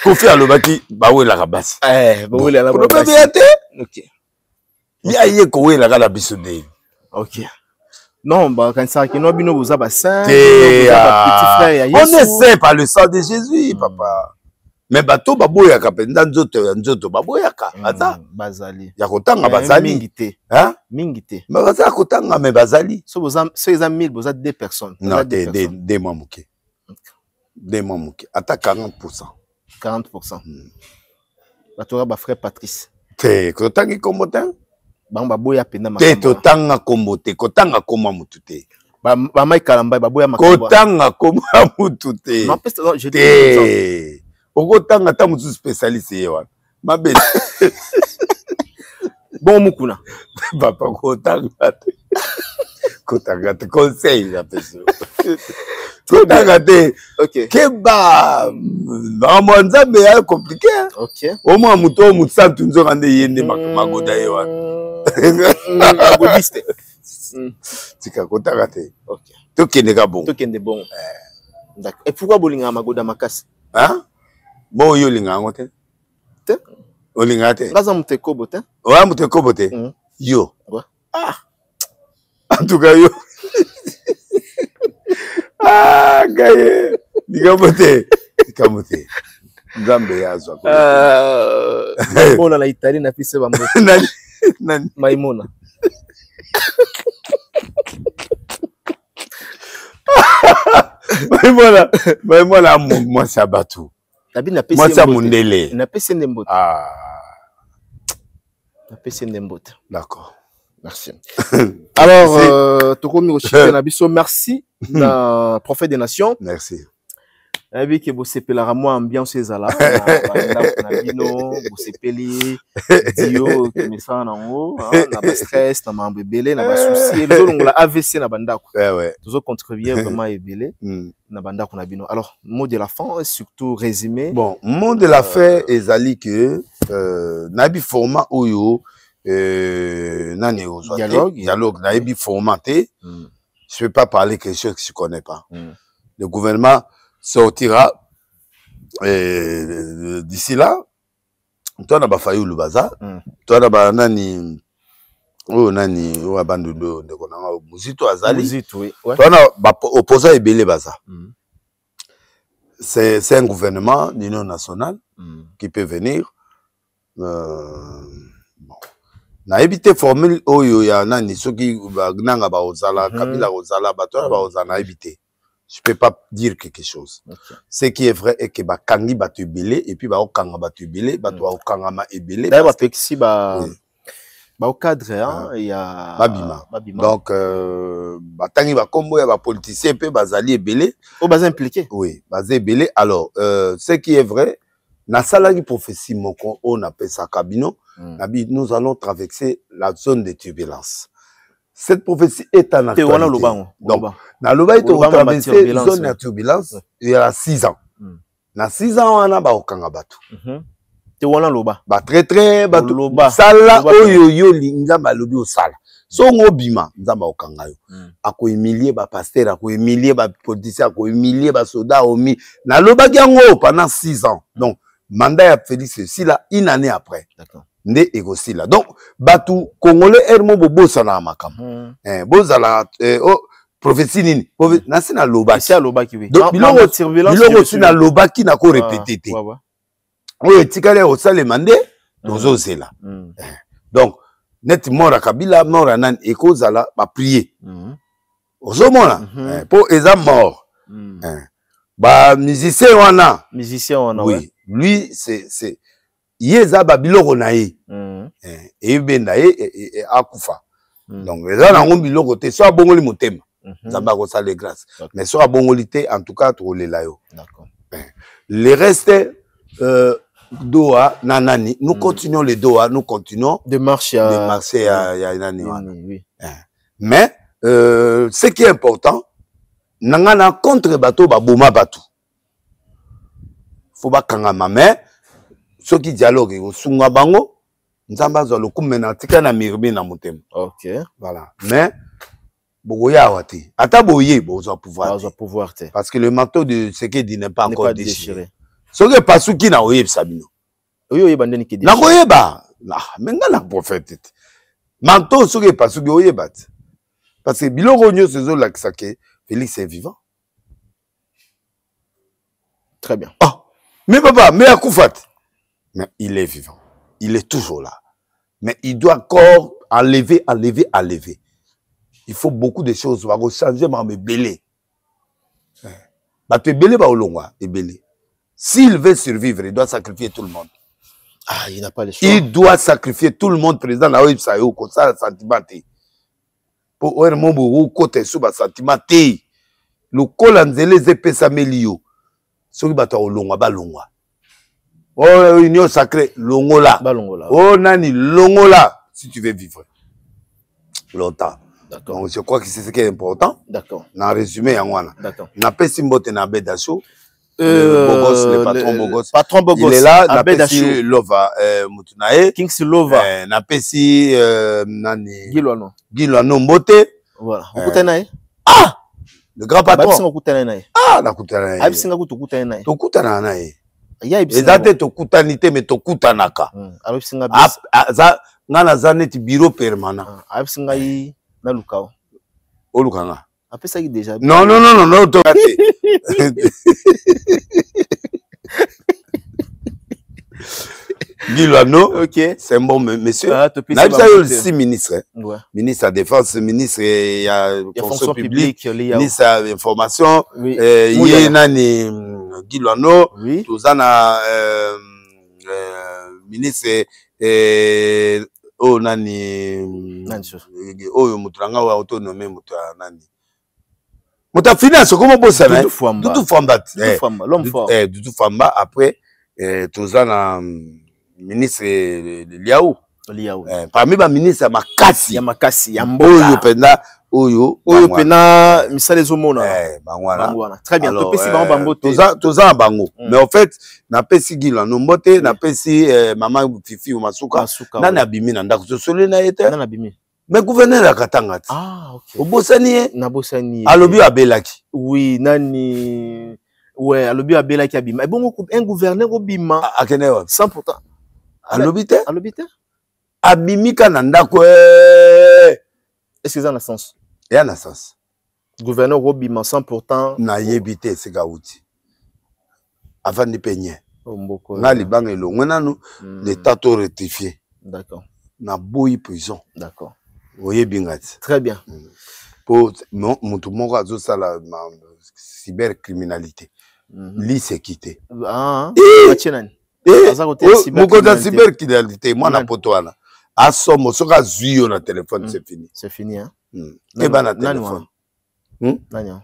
Kofi alobaki bawela ka basi bawela la basi OK ya ye ko wela ka la biso de OK non bah quand ça qui no bino boza ba saint petit frère ya Yesu on est saint par le sang de Jésus papa mais bato baboya ka penda nzoto baboya ka ata bazali ya kotanga bazali mingité hein mingité mais baza kotanga mais bazali so boza so ils ont 1000 boza deux personnes non des mamuke des mamuke ata 40% bato ba frère Patrice te kotangi kombotin ba boya penda makamba te totanga kombote kotanga koma mutu te ba mai kalamba ba boya makamba kotanga koma mutu te non je dis okotanga ta mutu spécialiste ye wana mabe bon mukuna papa kotanga te conseil la personne kotanga te OK keba na nzambe ya compliqué OK au moins muto mutsantu nzoka nde yende magoda ye wana magodiste tika kotanga te OK tokende ka bon d'accord et pourquoi bolinga magoda makasi hein bon yo linga ngo te te olinga te ngaza mutekobo te wa mutekobo te yo en tout cas yo gaye digamote nzambe yazwa bona la Italie na pise ba mbote nani Maimuna Maimuna moi sabatu moi ça mundele na pise ndembote na pise ndembote d'accord merci alors tokomi oshite na biso merci na prophète des nations merci abi ke bosepela moi ambiance ezala na bino bosepeli dio ke mesana nango na ba stress na mambo ebele na ba souci ezolongola AVC na bandako ouais tozo contribuer vraiment ebele na bandako na bino alors mot de la fin surtout résumé bon mot de la fin ezali que nabi format oyo nani dialogue nabi formaté je peux pas parler quelque chose que je connais pas le gouvernement sortira d'ici là toi na ba Fayulu baza toi na ba nani o abandondo de konanga muzito azali muzito oui toi na ba opposant ebele baza c'est un gouvernement d'union nationale qui peut venir na éviter formule oyo ya nani soki nanga ba ozala kabila ozala bato ba ozana éviter. Je peux pas dire quelque chose. Okay. Ce qui est vrai est que ba kangi ba tubile et puis ba okanga ba tubile ba to okanga ma ebele. D'ailleurs ba pexi ba au cadre hein il y a babima. Donc ba tangi ba kombo ya ba politicien pe bazali ebele o baza impliqué. Oui, bazé ebele. Alors ce qui est vrai na salagi prophétie moko on appelle ça kabino nabi nous allons traverser la zone de turbulence. Cette prophétie est en actualité. Donc, na loba ito traverser zone de turbulence il y a 6 ans. Na 6 ans wana ba okanga batu. Te wana loba. Ba très batu sala oyo yo linga ba lobi osala. So ngobima nzamba okanga yo. Ako humilier ba pasteur, ako humilier ba politicien, ako humilier ba soldat omi. Na loba yango pendant 6 ans. Donc mandat ya Félix ceci là une année après. D'accord. Nde egosi là. Donc batu congolais ermo bobosa na makam. Bozala prophétie nini. Nasi na lobaki. C'est lobaki oui. Donc biloko si na lobaki na ko répéter té. Oyo etikale osale mande tozozela. Donc net mora kabila mora nan ekozala ba prier. Ozomona pour eza mort. Ba musicien wana. Musicien wana. Oui. Lui c'est yeza ba biloko na ye. Et benda ye akufa. Donc les gens ont biloko te soit bongoli motema. Zamba ko sale grâce. Mais soit bongoli te en tout cas to le layo. D'accord. Les restes Doha nanani, nous continuons les Doha, nous continuons de marcher à nani. Oui. Mais ce qui est important, nangana contre bateau baboma bateau. Faut pas kangama mais ceux qui dialoguent au sunga bango, nzamba zo lokumena tika na mirbi na motema. OK. Voilà. Mais boya wati. Ata boye bozo pouvoir te. Parce que le manteau de ce qui dit n'est pas encore déchiré. Ce qui est pas sous qui na oye sabino. Oye bandeni ki déchiré. Na oye ba. Na menga na prophète. Manteau ce qui est pas sous oye bat. Parce que biloko nyo sezo la kisake Félix est vivant. Très bien. Ah, mais papa, mais à Koufat. Mais il est vivant. Il est toujours là. Mais il doit encore enlever. Il faut beaucoup de choses. On va changer, mais belé. Bah, tu es belé, bah, au long, et belé. S'il veut survivre, il doit sacrifier tout le monde. Ah, il n'a pas le choix. Il doit sacrifier tout le monde, président. Là, il ça, comme ça, sentiment. Pour un moment, où côté sous, bah, sentiment, le col en zélé, zépé, ça melio. Ce qui va au long, bah, long. Oh, union sacrée, longola. Oh, nani, longola. Si tu veux vivre longtemps. D'accord. Donc, je crois que c'est ce qui est important. D'accord. Dans le résumé, d'accord. N'a pas si mbote na Bedacho. Le patron Bogos. Patron Bogos. Il est là. N'a pas si Lova, Mutunae. Kings Lova. N'a pas si, nani. Giloano. Giloano mbote. Voilà. Okutanae. Ah! Le grand patron. Ah, la kutanae. Absinga kutukutanae. Tukutanae. Ezate tokutanite me tokutanaka. Alors singa bis. Ngana zaneti bureau permanent. Absinga yi na lukao. O lukanga. Apesa ki déjà. Non non non non non to. Gilano, OK, c'est un bon monsieur. N'abisa yo aussi ministre. Ouais. Ministre de la défense, ministre il y a fonction publique, ministre de l'information, yé nani Gilano, tozana ministre oh nani oh mutranga wa autonome mutra nani. Muta finance comment bossa na? Dudu Famba. L'homme fort. Dudu Famba après tozana ministre Liao. Parmi les ministres, il y a Makassi, il y a Mboyo Pena, Oyo Pena, Misale Zomona. Très bien. Toza Bango. Mais en fait, n'a pas si Gila, no mote, n'a pas si Maman Fifi ou Masuka. N'a abimi nanda. Je suis là, été. N'a abimi. Mais gouverneur la Katanga. Ah, ok. Au Bossani. Na Bossani. Alobi Abelaki. Oui, nani. Ouais, Alobi Abelaki abima. Et bon, un gouverneur au Bima. À Kenewa. 100%. Alobite? Alobite? Abimika nandako. Est-ce que ça a un sens? Il y a un sens. Gouverneur Robima 100%. Na yebite c'est gaouti. Avant de peigner. Na libang et l'ongenano l'état tout rectifié. D'accord. Na boui prison. D'accord. Voyez bien. Très bien. Pour mon tout mon réseau ça la cybercriminalité. L'e-sécurité. Ah. Beaucoup cybercriminalité, moi, na potoana. À somme, sur un zuyo na téléphone, c'est fini. C'est fini, hein? Et ben, na téléphone.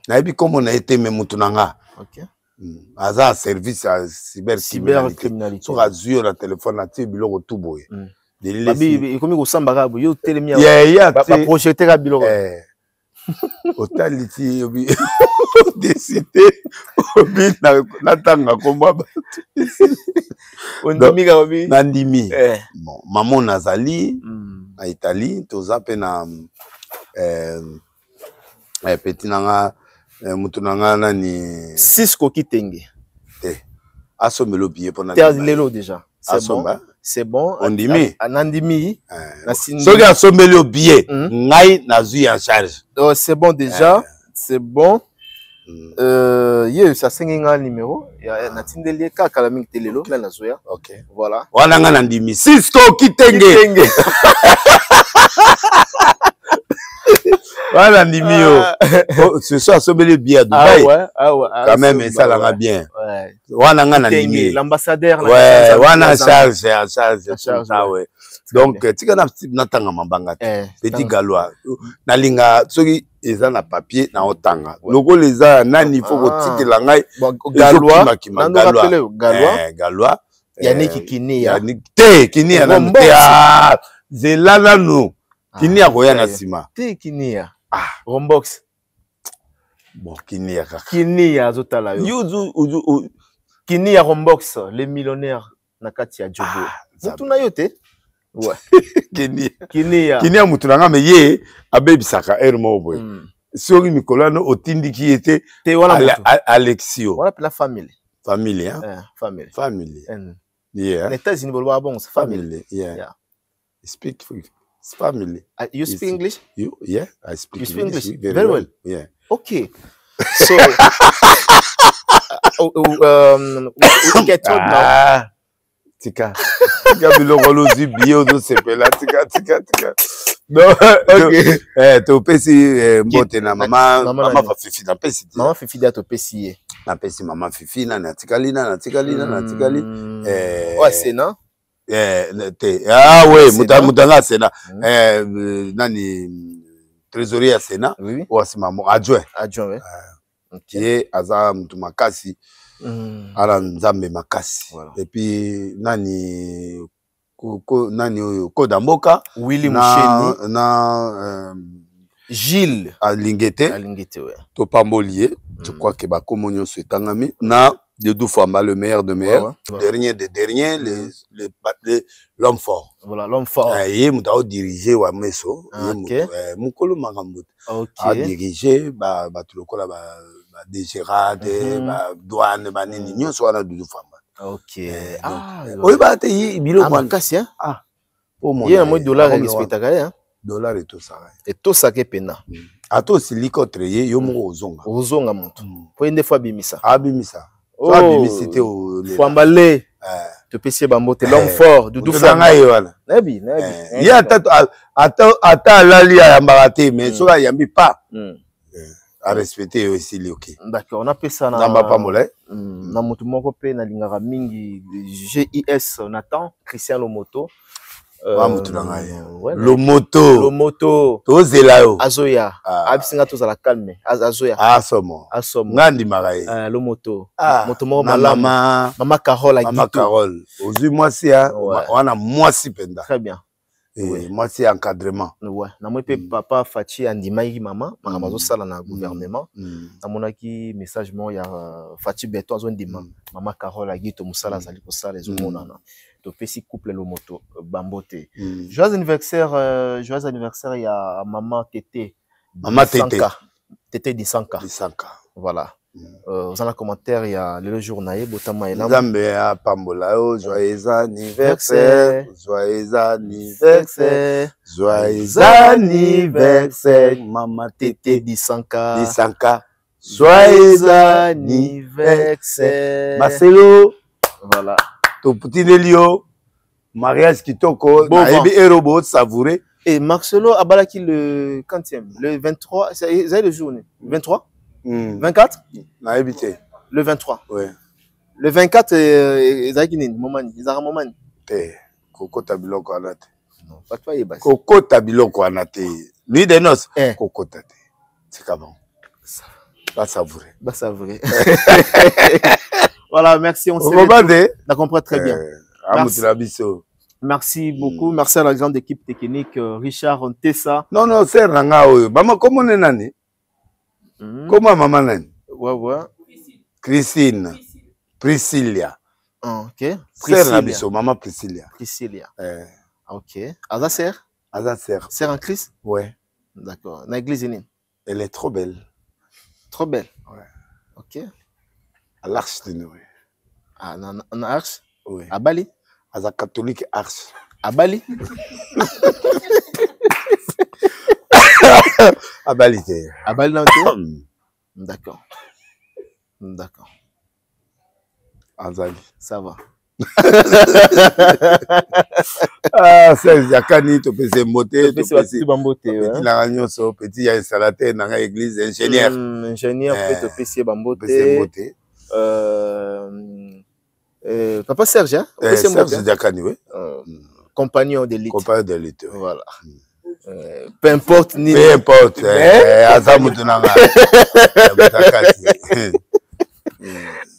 Na puis comme on a été même moutunanga. Ok. Aza service à cybercriminalité. Sur un zuyo na téléphone, na ti biloko tout boy. Babi, comme au sambara, yo télémia. Yeah, ba projeter à biloko. Autant liti obi décidé obi na tanga komba ondimi obi nandimi bon maman nazali à Italie toza pe na petit nanga mutunanga nani Cisco Kitenge asomelo billet pour na lelo déjà c'est bon. C'est bon. On dit mi. Anandimi. Soki asomeli au billet. Ngai nazu en charge. C'est bon déjà. C'est bon. Ça c'est un numéro. Natindeli kaka la mingi telelo la nazoya. OK. Voilà. Wana nga nandimi. Cisco Kitenge. Voilà, Nimio. Ce soir, ça me bien à Dubaï. Quand même, ça l'a bien. Wana ngana Nimio. L'ambassadeur. Ouais, wana charge, ouais. Donc, tika na natanga mambanga. Petit Galois. Nalinga, soki eza na papier na otanga. Logo leza nani faut que la ngai. Galois. Galois. Yannick Kinia. Te Kinia na mtea. Zelala no. Kinia koya na sima. Te Kinia. Rombox. Bon, Kinia kaka. Kinia zotala yo. Yuzu Kinia Rombox, les millionnaires nakati ya Jobo. Mutuna yote. Ouais. Kinia mutunanga me ye abebisaka ermo boy. Soki mikolano otindiki ete Alexio. Voilà la famille. Family, hein? Family. Yeah. Les États-Unis, bon, c'est family. Yeah. Speak family. You speak English? Yeah, I speak English very well. Yeah. Okay. So, we get told now. Tika biloko lozi bio zo sepela tika. No, okay. To pesi mbote na mama Fifi na pesi. Mama Fifi da to pesi. Na pesi mama Fifi na tikali. Ouais, c'est non? Ah ouais, mutanga Sena. Nani trésorier Sena. Oui. Ou asimamo adjoint. Ouais. Qui aza mtu makasi. Ala nzambe makasi. Et puis nani Kodamboka Willy Moucheni na Gilles Alingete ouais. Topambolier je crois que bakomonyo setangami na Dedou Famba le meilleur de meilleur dernier des derniers l'homme fort. Voilà l'homme fort. Il m'a dirigé wa meso mukolo makambo a dirigé ba tulokola ba DGRAD ba douane ba nini nyonso wana Dedou Famba. Ok. Oui, bah, t'es bilo man. Hein? Ah. Pour moi. Il y a un dollar respectable, hein? Dollar et tout ça. Et tout ça qui est pena. À toi, si l'icôtre y est, yo mo ozonga. Ozonga monte. Pour une fois bimisa. Ah bimisa. Oh. Bimisité au. Faut emballer. Te pessier bambote l'homme fort. Doudou Famba. Nabi. Il y a ata lali ya mbarate mais so yambi pas. À respecter aussi les OK. D'accord, on appelle ça Namba Pamolé. Na mutu moko pe na lingaka mingi GIS Nathan Christian Lomoto. Lomoto. Tozela Azoya. Abisinga tozala calme. Azoya. Asomo. Ngandi marai. Lomoto. Moto moko malama. Mama Carole. Mama Carole. Ozui mwasi ya. Wana mwasi penda. Très bien. Oui. Moi c'est encadrement. Ouais. Na moi pe papa Fachi andimai maman, maman sala na gouvernement. Na monaki message mo ya Fachi Beto zo ndima. Maman Carole agito musala zali ko sala zo monana. To pesi couple Lomoto bambote. Joyeux anniversaire ya maman Tété. Maman Tété. Tété Disanka. Voilà. Dans les commentaires, il y a le journal Botama et Zambia Pambola, joyeux anniversaire, joyeux anniversaire, joyeux anniversaire, Maman Tété Disanka, joyeux anniversaire, Marcelo, voilà. Ton petit Nelio, mariage qui toko, naebi erobot savouré. Et Marcelo a balaki le 40e, le 23, c'est le jour, 23? 24? Le 23. Ouais. Le 24, ils ont moment. Coco Tabiloko Anate. Non, pas toi, Yébas. Coco Tabiloko Anate. Nuit des noces. Coco Tate. C'est comment? Pas savouré. Pas savouré. Voilà, merci. On comprend très bien. Merci beaucoup. Merci à la grande équipe technique. Richard Ontessa. Non, c'est Ranga. Maman, comment on est nani? Comment maman nani? Ouais. Christine. Priscilla. Ok. Priscilla. Maman Priscilla. Ok. Azaser? Sœur en Christ? Ouais. D'accord. Dans l'église unie? Elle est trop belle. Trop belle? Ouais. Ok. À l'Arche de Noé. Ah, dans Arche? Oui. À Bali? À la catholique Arche. À Bali? À Bali, à Bali, D'accord. Anzali. Ça va. Ah, Serge Diakani, tu peux se moter, tu peux se bamboter. Petit la nyonso, petit ya installateur dans l'église, ingénieur. Ingénieur, peut te PC bamboter. Papa Serge, hein? Serge Diakani, oui. Compagnon de lutte. Compagnon de lutte. Voilà. Peu importe. Peu importe.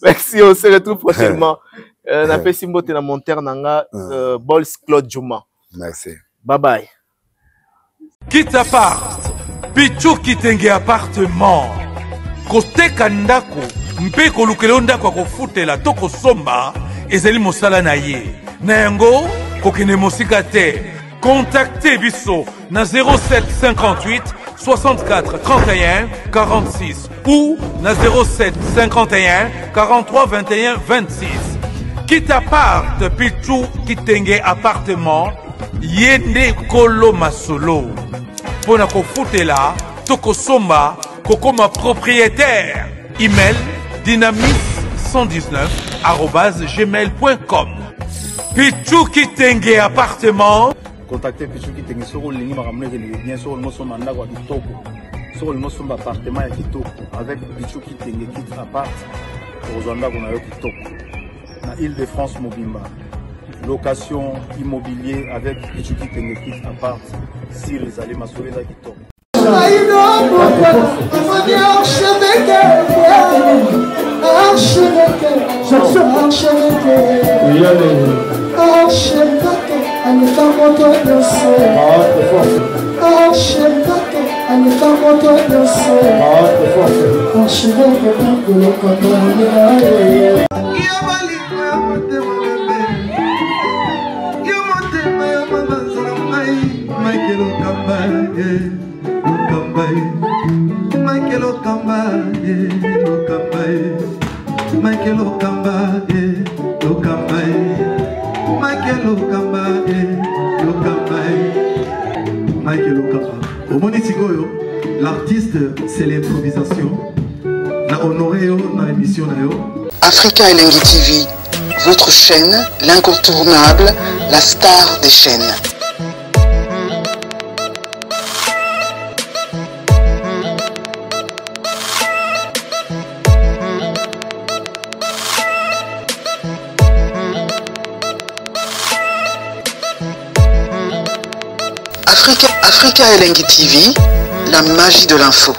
Merci, on se retrouve prochainement. On a fait Simbote dans mon terre, Bols Claude Juma. Merci. Bye bye. Quitte appart, Pichu Kitenge appartement. Kote Kandako, mpe kolukele ndako akofutela toko somba, ezali mosala na ye. Na yango, kokene mosika te. Contactez Bisso na 07 58 64 31 46 ou na 07 51 43 21 26. Quitte appart, Pichu Kitenge appartement, yende kolo masolo. Pona kofutela, toko somba, kokoma propriétaire. Email dynamis119@gmail.com. Pichu Kitenge appartement. Contactez Pichu Kitenge sur le ligne bien sûr nous sommes en agua kitoko. Sur nous sommes appartement à kitoko avec Pichu Kitenge kit appart aux endroits qu'on a eu kitoko. Na Île-de-France Mobimba. Location immobilier avec Pichu Kitenge kit appart si les allées m'assurer là kitoko. L'artiste, c'est l'improvisation. La honoré dans l'émission. Africa Elengi TV, votre chaîne, l'incontournable, la star des chaînes. Africa Elengi TV, la magie de l'info.